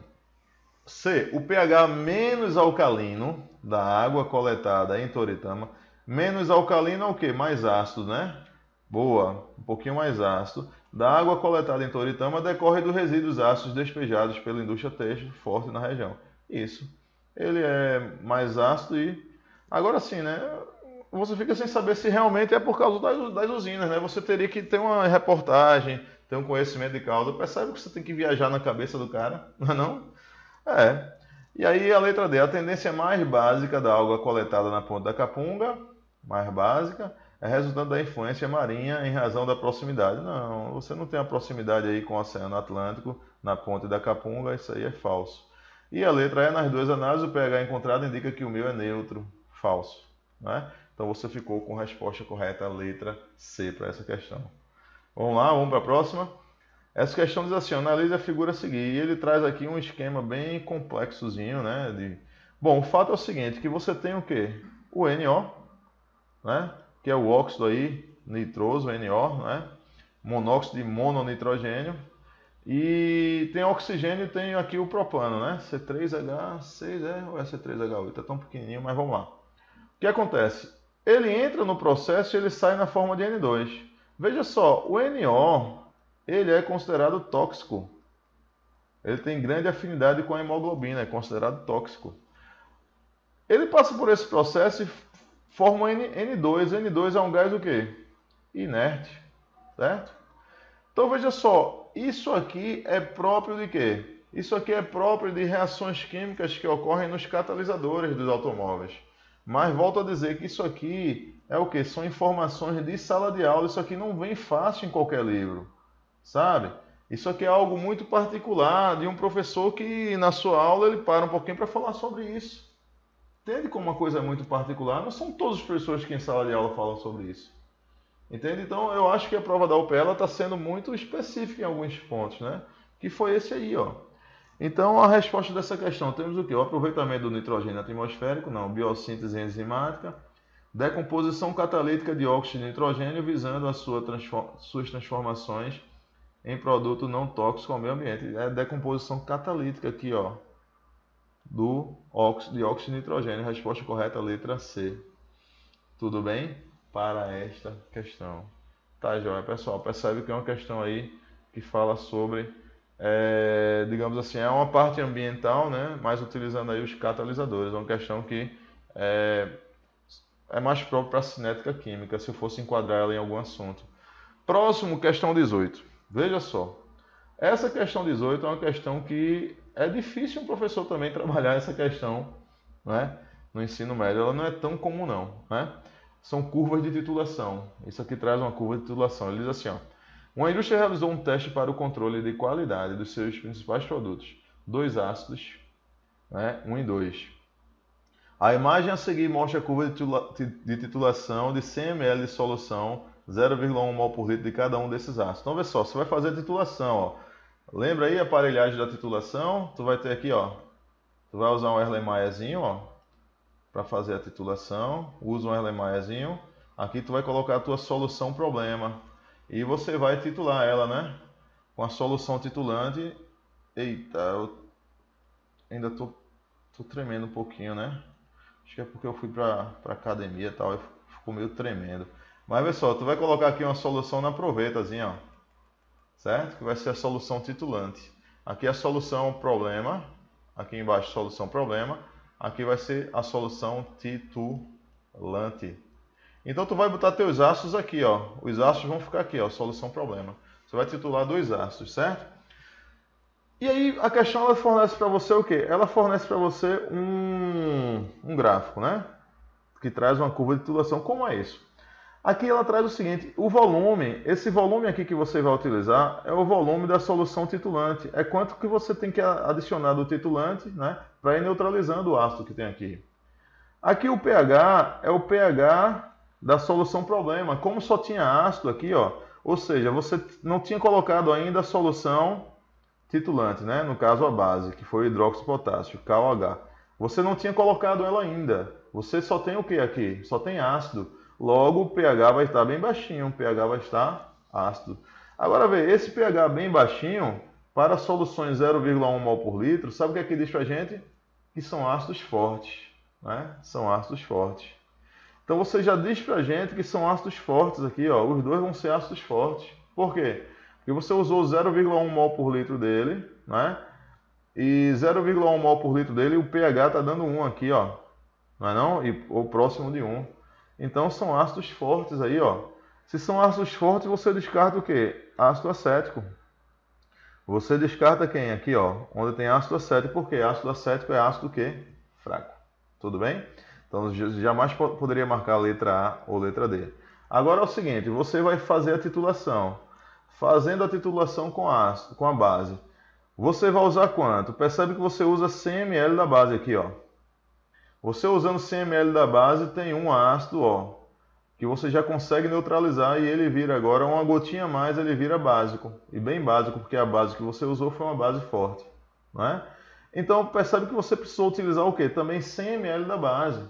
C. O pH menos alcalino da água coletada em Toritama. Menos alcalino é o quê? Mais ácido, né? Boa, um pouquinho mais ácido. Da água coletada em Toritama decorre dos resíduos ácidos despejados pela indústria têxtil forte na região. Isso. Ele é mais ácido e... Agora sim, né? Você fica sem saber se realmente é por causa das usinas, né? Você teria que ter uma reportagem, ter um conhecimento de causa. Percebe que você tem que viajar na cabeça do cara, não é não? É. E aí a letra D, a tendência mais básica da água coletada na ponte da Capunga, mais básica, é resultante da influência marinha em razão da proximidade. Não, você não tem a proximidade aí com o Oceano Atlântico na ponte da Capunga, isso aí é falso. E a letra E, nas duas análises, o pH encontrado indica que o meu é neutro, falso. Né? Então você ficou com a resposta correta, a letra C para essa questão. Vamos lá, vamos para a próxima. Essa questão diz assim, analise a figura a seguir. E ele traz aqui um esquema bem complexozinho, né? Bom, o fato é o seguinte, que você tem o quê? O NO, né? Que é o óxido aí, nitroso, NO, né? Monóxido de mononitrogênio. E tem oxigênio e tem aqui o propano, né? C3H6, ou é C3H8? É tão pequenininho, mas vamos lá. O que acontece? Ele entra no processo e ele sai na forma de N2. Veja só, o NO... ele é considerado tóxico. Ele tem grande afinidade com a hemoglobina, é considerado tóxico. Ele passa por esse processo e forma N2. N2 é um gás o quê? Inerte, certo? Então veja só, isso aqui é próprio de quê? Isso aqui é próprio de reações químicas que ocorrem nos catalisadores dos automóveis. Mas volto a dizer que isso aqui é o quê? São informações de sala de aula, isso aqui não vem fácil em qualquer livro. Sabe? Isso aqui é algo muito particular de um professor que na sua aula ele para um pouquinho para falar sobre isso. Entende como uma coisa é muito particular? Não são todos os professores que em sala de aula falam sobre isso. Entende? Então eu acho que a prova da UPE está sendo muito específica em alguns pontos, né? Que foi esse aí, ó. Então a resposta dessa questão, temos o quê? O aproveitamento do nitrogênio atmosférico, não, biossíntese enzimática, decomposição catalítica de óxido de nitrogênio visando as suas transformações em produto não tóxico ao meio ambiente. É a decomposição catalítica aqui, ó, do óxido de nitrogênio. Resposta correta, letra C. Tudo bem? Para esta questão. Tá, joia, pessoal. Percebe que é uma questão aí que fala sobre, digamos assim, é uma parte ambiental, né? Mas utilizando aí os catalisadores. É uma questão que é mais própria para a cinética química, se eu fosse enquadrar ela em algum assunto. Próximo, questão 18. Veja só, essa questão 18 é uma questão que é difícil um professor também trabalhar essa questão, né, no ensino médio. Ela não é tão comum não, né? São curvas de titulação. Isso aqui traz uma curva de titulação. Ele diz assim, ó, uma indústria realizou um teste para o controle de qualidade dos seus principais produtos. dois ácidos, né? 1 e 2. A imagem a seguir mostra a curva de titulação de 100 ml de solução, 0,1 mol por litro de cada um desses ácidos. Então, vê só, você vai fazer a titulação, ó. Lembra aí a aparelhagem da titulação? Tu vai ter aqui, ó, tu vai usar um Erlenmeyerzinho, ó, para fazer a titulação. Usa um Erlenmeyerzinho. Aqui tu vai colocar a tua solução problema e você vai titular ela, né? Com a solução titulante. Eita, eu ainda tô tremendo um pouquinho, né? Acho que é porque eu fui para academia e tal, e ficou meio tremendo. Mas vê só, tu vai colocar aqui uma solução na provetazinha, ó. Certo? Que vai ser a solução titulante. Aqui a solução problema, aqui embaixo solução problema, aqui vai ser a solução titulante. Então tu vai botar teus ácidos aqui, ó. Os ácidos vão ficar aqui, ó, solução problema. Você vai titular dois ácidos, certo? E aí a questão ela fornece para você o quê? Ela fornece para você um gráfico, né? Que traz uma curva de titulação. Como é isso? Aqui ela traz o seguinte, o volume, esse volume aqui que você vai utilizar é o volume da solução titulante. É quanto que você tem que adicionar do titulante, né? Para ir neutralizando o ácido que tem aqui. Aqui o pH é o pH da solução problema. Como só tinha ácido aqui, ó, ou seja, você não tinha colocado ainda a solução titulante, né? No caso a base, que foi o hidróxido de potássio, KOH. Você não tinha colocado ela ainda. Você só tem o que aqui? Só tem ácido. Logo o pH vai estar bem baixinho, o pH vai estar ácido. Agora vê, esse pH bem baixinho, para soluções 0,1 mol por litro, sabe o que aqui diz pra gente? Que são ácidos fortes, né? São ácidos fortes. Então você já diz pra gente que são ácidos fortes aqui, ó. Os dois vão ser ácidos fortes. Por quê? Porque você usou 0,1 mol por litro dele, né? E 0,1 mol por litro dele, o pH está dando 1 aqui, ó. Não é não? Ou próximo de 1. Então são ácidos fortes aí, ó. Se são ácidos fortes, você descarta o quê? Ácido acético. Você descarta quem? Aqui, ó. Onde tem ácido acético. Por quê? Ácido acético é ácido o quê? Fraco. Tudo bem? Então jamais poderia marcar a letra A ou letra D. Agora é o seguinte, você vai fazer a titulação. Fazendo a titulação com ácido, com a base. Você vai usar quanto? Percebe que você usa 100 ml da base aqui, ó. Você usando 100 ml da base tem um ácido, ó, que você já consegue neutralizar e ele vira agora uma gotinha a mais, ele vira básico. E bem básico, porque a base que você usou foi uma base forte, não é? Então percebe que você precisou utilizar o quê? Também 100 ml da base.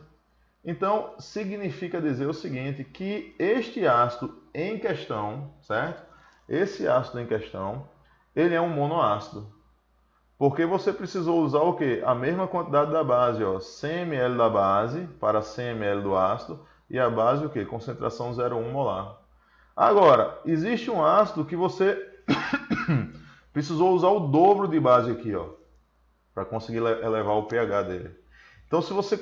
Então significa dizer o seguinte, que este ácido em questão, certo? Esse ácido em questão, ele é um monoácido. Porque você precisou usar o quê? A mesma quantidade da base, ó, 100 ml da base para 100 ml do ácido e a base o quê? Concentração 0,1 molar. Agora, existe um ácido que você precisou usar o dobro de base aqui, ó, para conseguir elevar o pH dele. Então, se você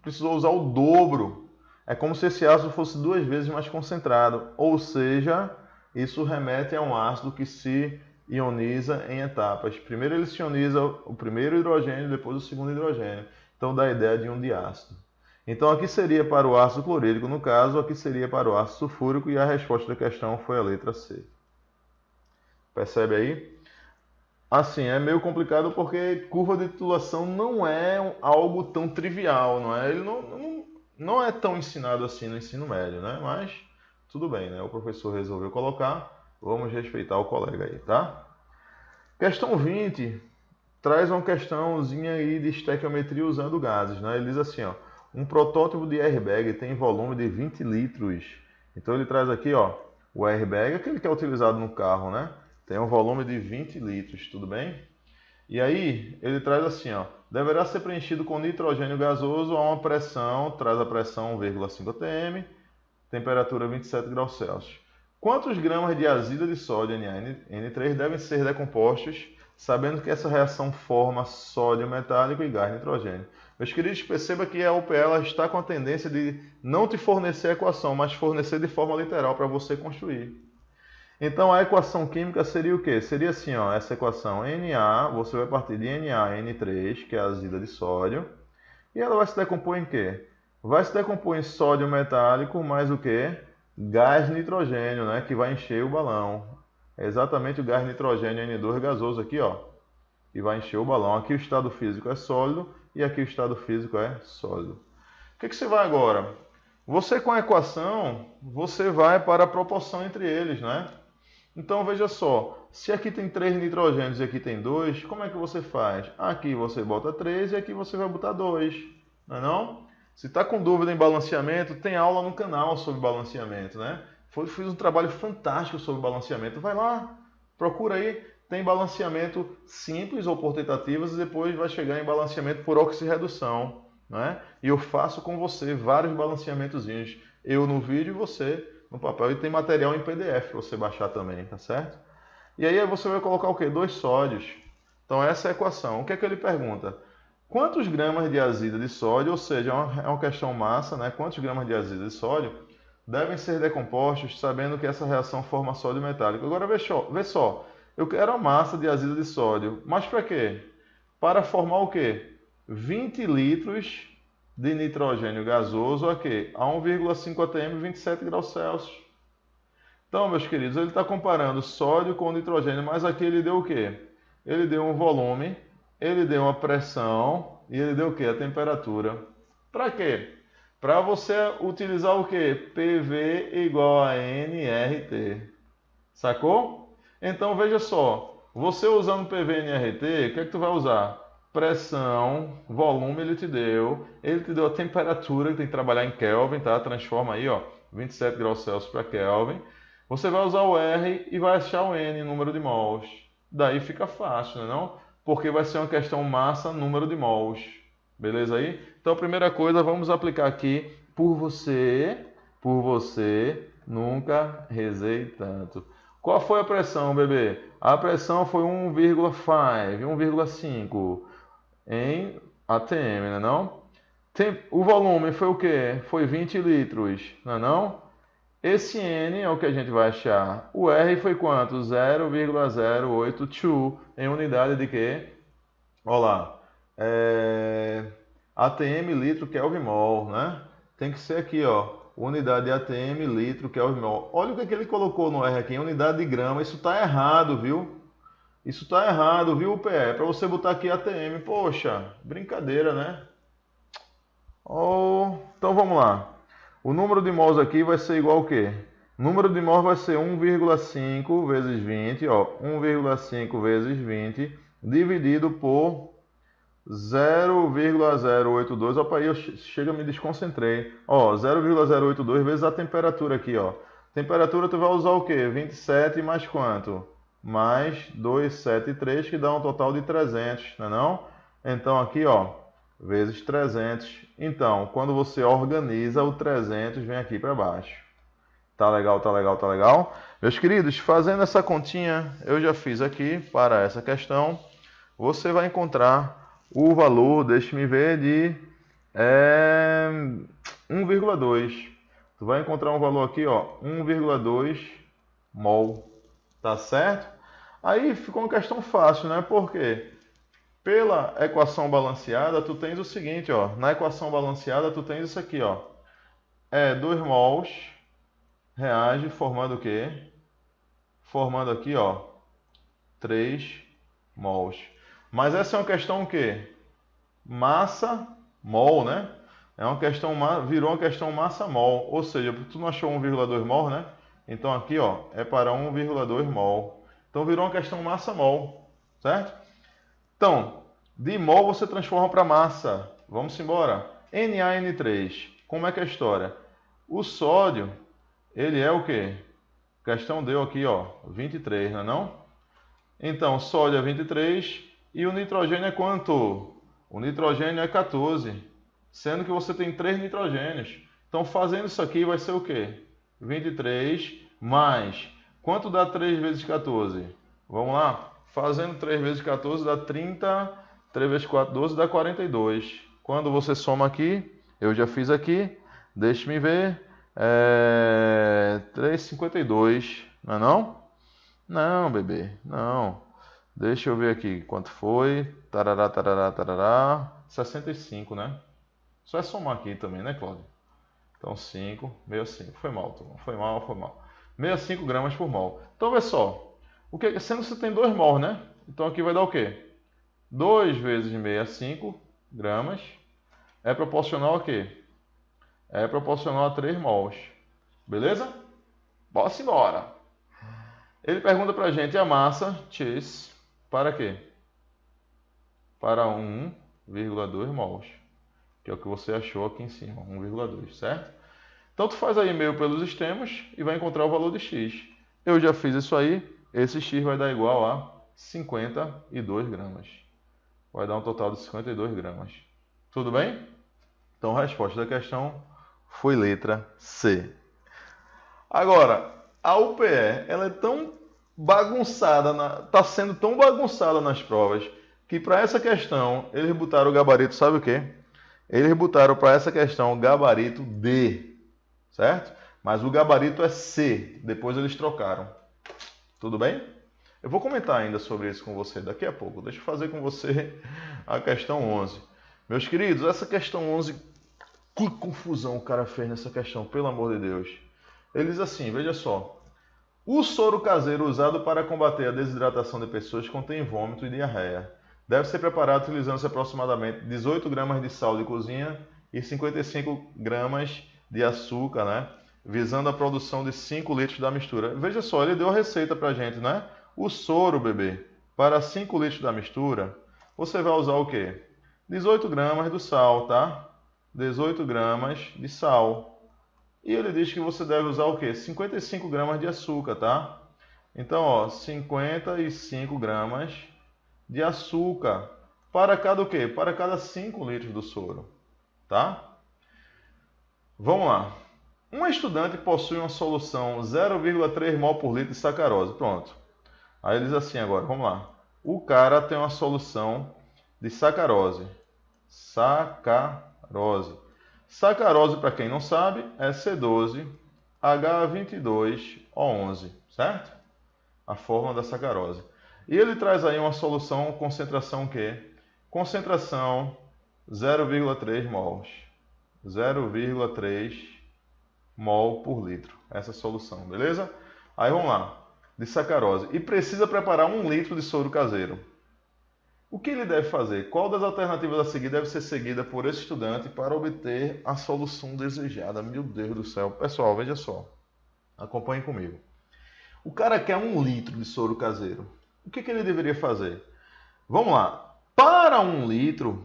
precisou usar o dobro, é como se esse ácido fosse 2 vezes mais concentrado, ou seja, isso remete a um ácido que se ioniza em etapas. Primeiro ele se ioniza o primeiro hidrogênio, depois o segundo hidrogênio. Então dá a ideia de um diácido. Então aqui seria para o ácido clorídrico, no caso, aqui seria para o ácido sulfúrico e a resposta da questão foi a letra C. Percebe aí? Assim, é meio complicado porque curva de titulação não é algo tão trivial, não é? Ele não é tão ensinado assim no ensino médio, né? Mas tudo bem, né? O professor resolveu colocar, vamos respeitar o colega aí, tá? Questão 20 traz uma questãozinha aí de estequiometria usando gases, né? Ele diz assim, ó, um protótipo de airbag tem volume de 20 litros. Então ele traz aqui, ó, o airbag, aquele que é utilizado no carro, né? Tem um volume de 20 litros, tudo bem? E aí ele traz assim, ó, deverá ser preenchido com nitrogênio gasoso a uma pressão, traz a pressão 1,5 atm, temperatura 27 graus Celsius. Quantos gramas de azida de sódio NaN3 devem ser decompostos, sabendo que essa reação forma sódio metálico e gás nitrogênio? Meus queridos, perceba que a UPE ela está com a tendência de não te fornecer a equação, mas fornecer de forma literal para você construir. Então a equação química seria o quê? Seria assim, ó, essa equação Na, você vai partir de NaN3, que é a azida de sódio, e ela vai se decompor em quê? Vai se decompor em sódio metálico mais o quê? Gás nitrogênio, né? Que vai encher o balão. É exatamente o gás nitrogênio N2 gasoso aqui, ó. e vai encher o balão. Aqui o estado físico é sólido e aqui o estado físico é sólido. O que você vai agora? Você com a equação, você vai para a proporção entre eles, né? Então veja só, se aqui tem 3 nitrogênios e aqui tem 2, como é que você faz? Aqui você bota 3 e aqui você vai botar 2, não é não? Se está com dúvida em balanceamento, tem aula no canal sobre balanceamento, né? Fiz um trabalho fantástico sobre balanceamento. Vai lá, procura aí, tem balanceamento simples ou por tentativas e depois vai chegar em balanceamento por oxirredução, né? E eu faço com você vários balanceamentozinhos, eu no vídeo e você no papel, e tem material em PDF para você baixar também, tá certo? E aí você vai colocar o quê? 2 sódios. Então essa é a equação. O que é que ele pergunta? Quantos gramas de azida de sódio, ou seja, é uma questão massa, né? Quantos gramas de azida de sódio devem ser decompostos, sabendo que essa reação forma sódio metálico? Agora vê só, eu quero a massa de azida de sódio, mas para quê? Para formar o quê? 20 litros de nitrogênio gasoso aqui, a 1,5 atm, 27 graus Celsius. Então, meus queridos, ele está comparando sódio com nitrogênio, mas aqui ele deu o quê? Ele deu um volume, ele deu uma pressão e ele deu o quê? A temperatura. Para quê? Para você utilizar o quê? PV igual a nRT. Sacou? Então, veja só, você usando PV e nRT, o que é que tu vai usar? Pressão, volume ele te deu a temperatura, que tem que trabalhar em Kelvin, tá? Transforma aí, ó, 27 graus Celsius para Kelvin. Você vai usar o R e vai achar o N, número de mols. Daí fica fácil, não? Porque vai ser uma questão massa, número de mols. Beleza aí? Então, a primeira coisa, vamos aplicar aqui, por você, nunca rezei tanto. Qual foi a pressão, bebê? A pressão foi 1,5 em ATM, não é não? O volume foi o quê? Foi 20 litros, não é não? Esse N é o que a gente vai achar. O R foi quanto? 0,082 em unidade de quê? Olha lá. ATM litro Kelvin mol, né? Tem que ser aqui, ó. Unidade de ATM litro Kelvin mol. Olha o que ele colocou no R aqui, unidade de grama. Isso tá errado, viu? Isso tá errado, viu, PE? Para você botar aqui ATM. Poxa, brincadeira, né? Então vamos lá. O número de mols aqui vai ser igual ao quê? O número de mols vai ser 1,5 vezes 20, ó, 1,5 vezes 20, dividido por 0,082. Opa, aí eu me desconcentrei. Ó, 0,082 vezes a temperatura aqui, ó. Temperatura tu vai usar o quê? 27 mais quanto? Mais 273, que dá um total de 300, não é não? Então aqui, ó, vezes 300. Então, quando você organiza, o 300 vem aqui para baixo. Tá legal, tá legal, tá legal? Meus queridos, fazendo essa continha, eu já fiz aqui para essa questão. Você vai encontrar o valor, deixe-me ver, de 1,2. Tu vai encontrar um valor aqui, ó, 1,2 mol. Tá certo? Aí ficou uma questão fácil, né? Por quê? Pela equação balanceada, tu tens o seguinte, ó. Na equação balanceada, tu tens isso aqui, ó. 2 mols reage formando o quê? Formando aqui, ó, 3 mols. Mas essa é uma questão o quê? Massa mol, né? É uma questão, virou uma questão massa mol. Ou seja, tu não achou 1,2 mol, né? Então aqui, ó, é para 1,2 mol. Então virou uma questão massa mol, certo? Então, de mol você transforma para massa. Vamos embora. NaN3. Como é que é a história? O sódio, ele é o quê? A questão deu aqui, ó, 23, não é não? Então, sódio é 23 e o nitrogênio é quanto? O nitrogênio é 14, sendo que você tem 3 nitrogênios. Então, fazendo isso aqui vai ser o quê? 23 mais... Quanto dá 3 vezes 14? Vamos lá? Fazendo 3 vezes 14 dá 30, 3 vezes 4, 12, dá 42. Quando você soma aqui, eu já fiz aqui, deixe-me ver, 3,52, não é não? Não, bebê, não. Deixa eu ver aqui quanto foi, tarará, tarará, tarará, 65, né? Só é somar aqui também, né, Cláudio? Então 5, 65, foi mal, turma. Foi mal, foi mal. 65 gramas por mol. Então, vê só. Sendo que você tem 2 mol, né? Então aqui vai dar o quê? 2 vezes meia, 5 gramas, é proporcional a quê? É proporcional a 3 mols. Beleza? Posso embora. Ele pergunta pra gente a massa X para quê? Para 1,2 mols, que é o que você achou aqui em cima, 1,2, certo? Então tu faz aí meio pelos extremos e vai encontrar o valor de X. Eu já fiz isso aí, esse X vai dar igual a 52 gramas. Vai dar um total de 52 gramas. Tudo bem? Então a resposta da questão foi letra C. Agora, a UPE, ela é tão bagunçada, está sendo tão bagunçada nas provas, que para essa questão eles botaram o gabarito, sabe o quê? Eles botaram para essa questão o gabarito D, certo? Mas o gabarito é C, depois eles trocaram. Tudo bem? Eu vou comentar ainda sobre isso com você daqui a pouco. Deixa eu fazer com você a questão 11. Meus queridos, essa questão 11, que confusão o cara fez nessa questão, pelo amor de Deus. Ele diz assim, veja só. O soro caseiro usado para combater a desidratação de pessoas contém vômito e diarreia. Deve ser preparado utilizando-se aproximadamente 18 gramas de sal de cozinha e 55 gramas de açúcar, né? Visando a produção de 5 litros da mistura. Veja só, ele deu a receita para a gente, né? O soro, bebê, para 5 litros da mistura, você vai usar o quê? 18 gramas do sal, tá? 18 gramas de sal. E ele diz que você deve usar o quê? 55 gramas de açúcar, tá? Então, ó, 55 gramas de açúcar. Para cada o quê? Para cada 5 litros do soro, tá? Vamos lá. Um estudante possui uma solução 0,3 mol por litro de sacarose. Pronto. Aí ele diz assim agora, vamos lá. O cara tem uma solução de sacarose. Sacarose. Sacarose, para quem não sabe, é C12H22O11, certo? A fórmula da sacarose. E ele traz aí uma solução, concentração quê? Concentração 0,3 mols. 0,3 mol por litro. Essa solução, beleza? Aí vamos lá. De sacarose. E precisa preparar 1 litro de soro caseiro. O que ele deve fazer? Qual das alternativas a seguir deve ser seguida por esse estudante para obter a solução desejada? Meu Deus do céu. Pessoal, veja só. Acompanhe comigo. O cara quer 1 litro de soro caseiro. O que ele deveria fazer? Vamos lá. Para 1 litro,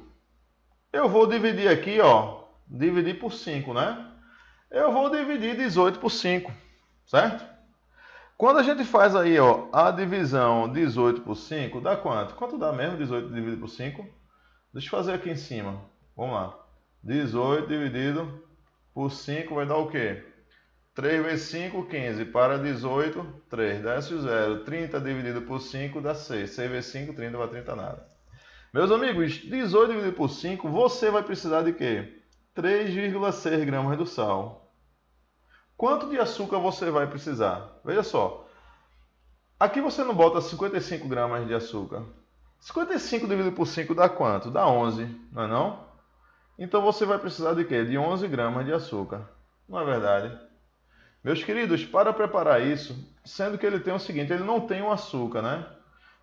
eu vou dividir aqui, ó. Dividir por 5, né? Eu vou dividir 18 por 5, certo? Quando a gente faz aí, ó, a divisão 18 por 5, dá quanto? Quanto dá mesmo 18 dividido por 5? Deixa eu fazer aqui em cima. Vamos lá. 18 dividido por 5 vai dar o quê? 3 vezes 5, 15. Para 18, 3. Desce o 0. 30 dividido por 5 dá 6. 6 vezes 5, 30, não vai 30 nada. Meus amigos, 18 dividido por 5, você vai precisar de quê? 3,6 gramas do sal. Quanto de açúcar você vai precisar? Veja só. Aqui você não bota 55 gramas de açúcar. 55 dividido por 5 dá quanto? Dá 11, não é não? Então você vai precisar de quê? De 11 gramas de açúcar. Não é verdade? Meus queridos, para preparar isso, sendo que ele tem o seguinte, ele não tem o açúcar, né?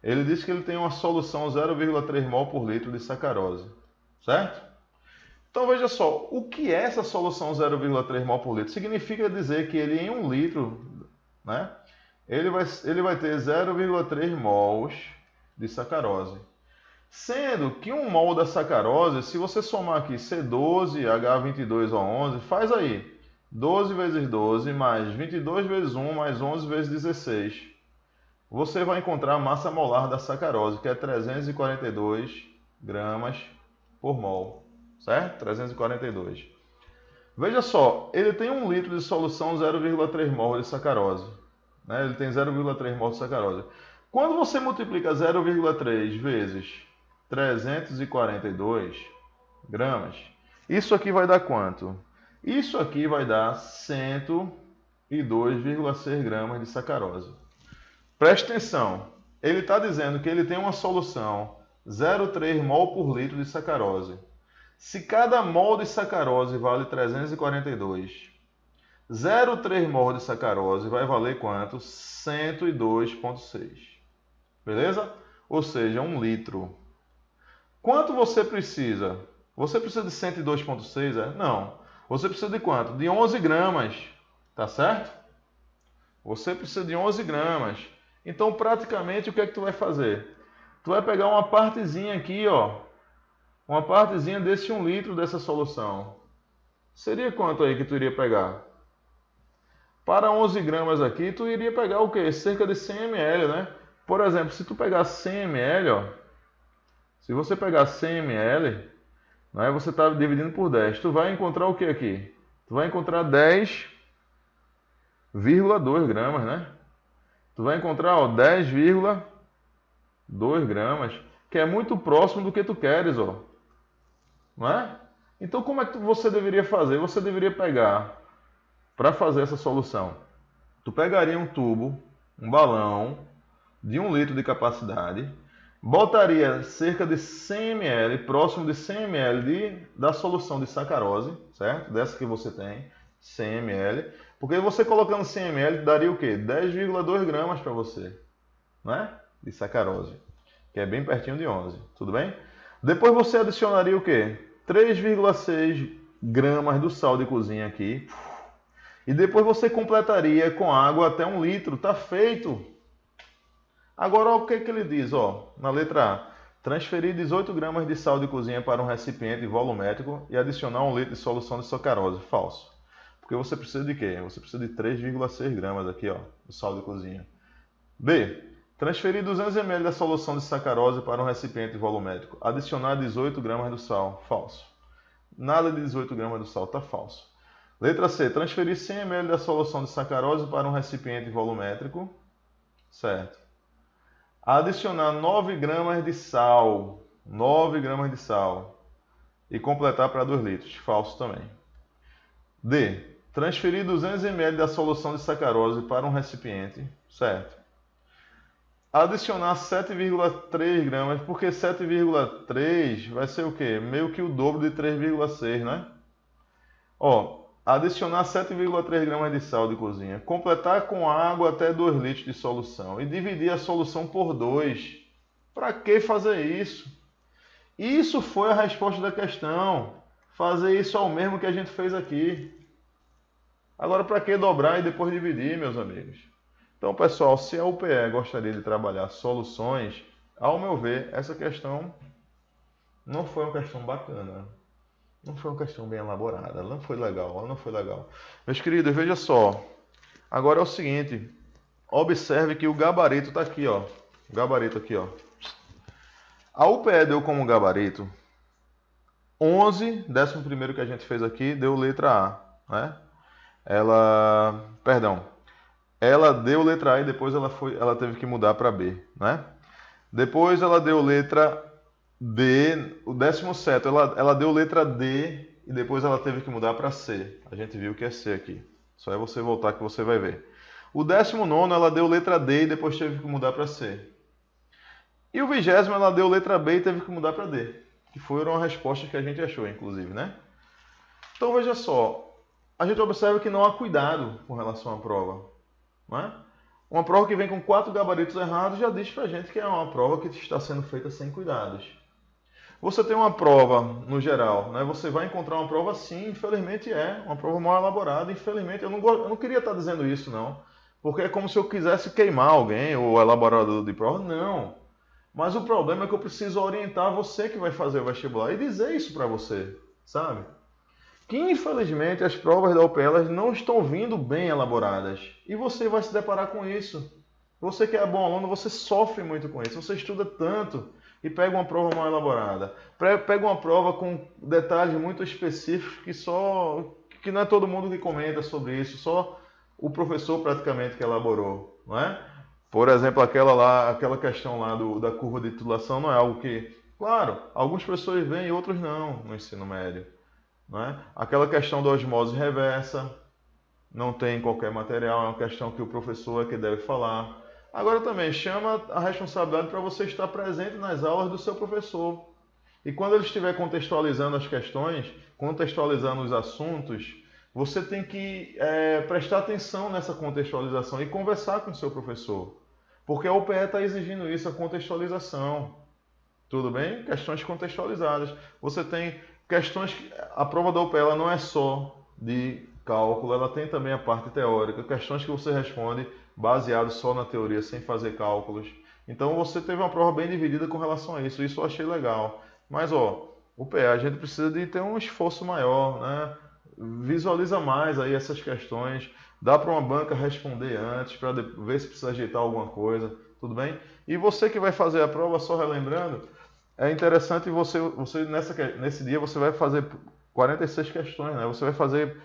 Ele diz que ele tem uma solução 0,3 mol por litro de sacarose, certo? Então veja só, o que é essa solução 0,3 mol por litro? Significa dizer que ele em 1 litro, né, ele vai ter 0,3 mols de sacarose. Sendo que 1 mol da sacarose, se você somar aqui C12H22O11, faz aí 12 vezes 12 mais 22 vezes 1 mais 11 vezes 16. Você vai encontrar a massa molar da sacarose, que é 342 gramas por mol. Certo? 342. Veja só, ele tem 1 litro de solução 0,3 mol de sacarose. Né? Ele tem 0,3 mol de sacarose. Quando você multiplica 0,3 vezes 342 gramas, isso aqui vai dar quanto? Isso aqui vai dar 102,6 gramas de sacarose. Preste atenção, ele está dizendo que ele tem uma solução 0,3 mol por litro de sacarose. Se cada mol de sacarose vale 342, 0,3 mol de sacarose vai valer quanto? 102,6. Beleza? Ou seja, 1 litro. Quanto você precisa? Você precisa de 102,6, é? Não. Você precisa de quanto? De 11 gramas, tá certo? Você precisa de 11 gramas. Então, praticamente, o que é que tu vai fazer? Tu vai pegar uma partezinha aqui, ó. Uma partezinha desse 1 litro dessa solução. Seria quanto aí que tu iria pegar? Para 11 gramas aqui, tu iria pegar o quê? Cerca de 100 ml, né? Por exemplo, se tu pegar 100 ml, ó. Se você pegar 100 ml, né, você está dividindo por 10. Tu vai encontrar o que aqui? Tu vai encontrar 10,2 gramas, né? Tu vai encontrar 10,2 gramas, que é muito próximo do que tu queres, ó. Não é? Então, como é que você deveria fazer? Você deveria pegar, para fazer essa solução, tu pegaria um tubo, um balão de 1 litro de capacidade, botaria cerca de 100 ml, próximo de 100 ml da solução de sacarose, certo? Dessa que você tem, 100 ml. Porque você colocando 100 ml daria o quê? 10,2 gramas para você, né? De sacarose, que é bem pertinho de 11, tudo bem? Depois você adicionaria o quê? 3,6 gramas do sal de cozinha aqui. E depois você completaria com água até 1 litro, tá feito. Agora, olha o que ele diz, ó, na letra A. Transferir 18 gramas de sal de cozinha para um recipiente volumétrico e adicionar 1 litro de solução de sacarose. Falso. Porque você precisa de quê? Você precisa de 3,6 gramas aqui, ó, do sal de cozinha. B. Transferir 200 ml da solução de sacarose para um recipiente volumétrico. Adicionar 18 gramas do sal. Falso. Nada de 18 gramas do sal, tá falso. Letra C. Transferir 100 ml da solução de sacarose para um recipiente volumétrico. Certo. Adicionar 9 gramas de sal. 9 gramas de sal. E completar para 2 litros. Falso também. D. Transferir 200 ml da solução de sacarose para um recipiente. Certo. Adicionar 7,3 gramas, porque 7,3 vai ser o quê? Meio que o dobro de 3,6, né? Ó, adicionar 7,3 gramas de sal de cozinha. Completar com água até 2 litros de solução. E dividir a solução por 2. Para que fazer isso? Isso foi a resposta da questão. Fazer isso é o mesmo que a gente fez aqui. Agora, para que dobrar e depois dividir, meus amigos? Então, pessoal, se a UPE gostaria de trabalhar soluções, ao meu ver, essa questão não foi uma questão bacana. Não foi uma questão bem elaborada. Ela não foi legal. Ela não foi legal. Meus queridos, veja só. Agora é o seguinte. Observe que o gabarito está aqui, ó. O gabarito aqui, ó. A UPE deu como gabarito 11, 11º que a gente fez aqui, deu letra A, né? Ela deu letra A e depois ela teve que mudar para B, né? Depois ela deu letra D, o 17º, ela deu letra D e depois ela teve que mudar para C. A gente viu que é C aqui. Só é você voltar que você vai ver. O 19º ela deu letra D e depois teve que mudar para C. E o 20º ela deu letra B e teve que mudar para D. Que foram as respostas que a gente achou, inclusive, né? Então veja só, a gente observa que não há cuidado com relação à prova. Não é? Uma prova que vem com 4 gabaritos errados já diz pra gente que é uma prova que está sendo feita sem cuidados. Você tem uma prova, no geral, né? Você vai encontrar uma prova sim, infelizmente uma prova mal elaborada, infelizmente. Eu não queria estar dizendo isso, não. Porque é como se eu quisesse queimar alguém, ou elaborador de prova. Não. Mas o problema é que eu preciso orientar você que vai fazer o vestibular e dizer isso pra você, sabe? Que infelizmente as provas da UPE elas não estão vindo bem elaboradas. E você vai se deparar com isso. Você que é bom aluno, você sofre muito com isso. Você estuda tanto e pega uma prova mal elaborada. Pega uma prova com detalhes muito específicos que não é todo mundo que comenta sobre isso, só o professor praticamente que elaborou, não é? Por exemplo, aquela questão lá da curva de titulação não é algo que, claro, alguns professores veem e outros não no ensino médio. Não é? Aquela questão da osmose reversa, não tem qualquer material, é uma questão que o professor é que deve falar. Agora também, chama a responsabilidade para você estar presente nas aulas do seu professor. E quando ele estiver contextualizando as questões, contextualizando os assuntos, você tem que prestar atenção nessa contextualização e conversar com o seu professor. Porque a UPE está exigindo isso, a contextualização. Tudo bem? Questões contextualizadas. Você tem questões que a prova da UPE ela não é só de cálculo, ela tem também a parte teórica, questões que você responde baseado só na teoria, sem fazer cálculos. Então você teve uma prova bem dividida com relação a isso eu achei legal. Mas ó, o PE a gente precisa de ter um esforço maior, né? Visualiza mais aí essas questões, dá para uma banca responder antes, para ver se precisa ajeitar alguma coisa, tudo bem? E você que vai fazer a prova, só relembrando, é interessante nesse dia você vai fazer 46 questões, né? Você vai fazer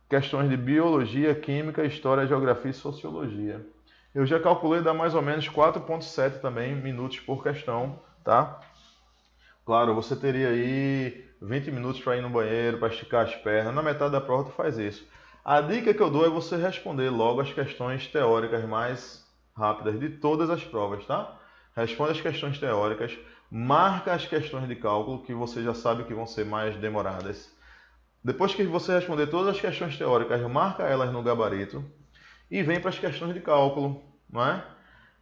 questões de biologia, química, história, geografia e sociologia. Eu já calculei, dá mais ou menos 4,7 também minutos por questão, tá? Claro, você teria aí 20 minutos para ir no banheiro, para esticar as pernas. Na metade da prova tu faz isso. A dica que eu dou é você responder logo as questões teóricas mais rápidas de todas as provas, tá? Responde as questões teóricas, marca as questões de cálculo, que você já sabe que vão ser mais demoradas. Depois que você responder todas as questões teóricas, marca elas no gabarito e vem para as questões de cálculo, não é?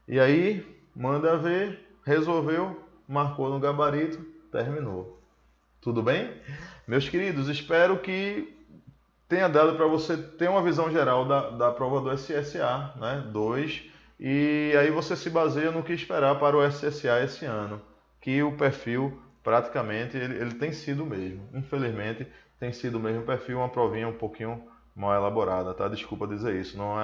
E aí, manda ver, resolveu, marcou no gabarito, terminou. Tudo bem? Meus queridos, espero que tenha dado para você ter uma visão geral da prova do SSA, né? 2, e aí você se baseia no que esperar para o SSA esse ano, que o perfil praticamente ele tem sido o mesmo. Infelizmente, tem sido o mesmo perfil, uma provinha um pouquinho mal elaborada, tá? Desculpa dizer isso, não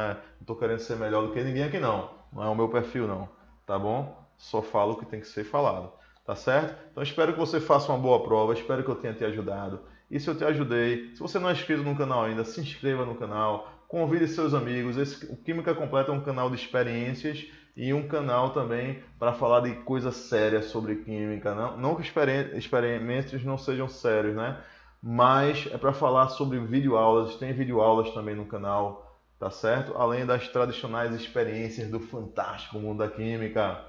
estou querendo ser melhor do que ninguém aqui não é o meu perfil não, tá bom? Só falo o que tem que ser falado. Tá certo? Então espero que você faça uma boa prova, espero que eu tenha te ajudado. E se eu te ajudei, se você não é inscrito no canal ainda, se inscreva no canal, convide seus amigos. O Química Completa é um canal de experiências e um canal também para falar de coisas sérias sobre química. Não que experimentos não sejam sérios, né? Mas é para falar sobre videoaulas, tem videoaulas também no canal, tá certo? Além das tradicionais experiências do fantástico mundo da química.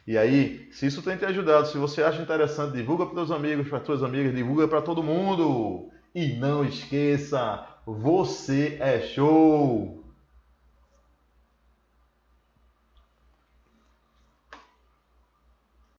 E aí, se isso tem te ajudado, se você acha interessante, divulga para os seus amigos, para as suas amigas, divulga para todo mundo. E não esqueça, você é show!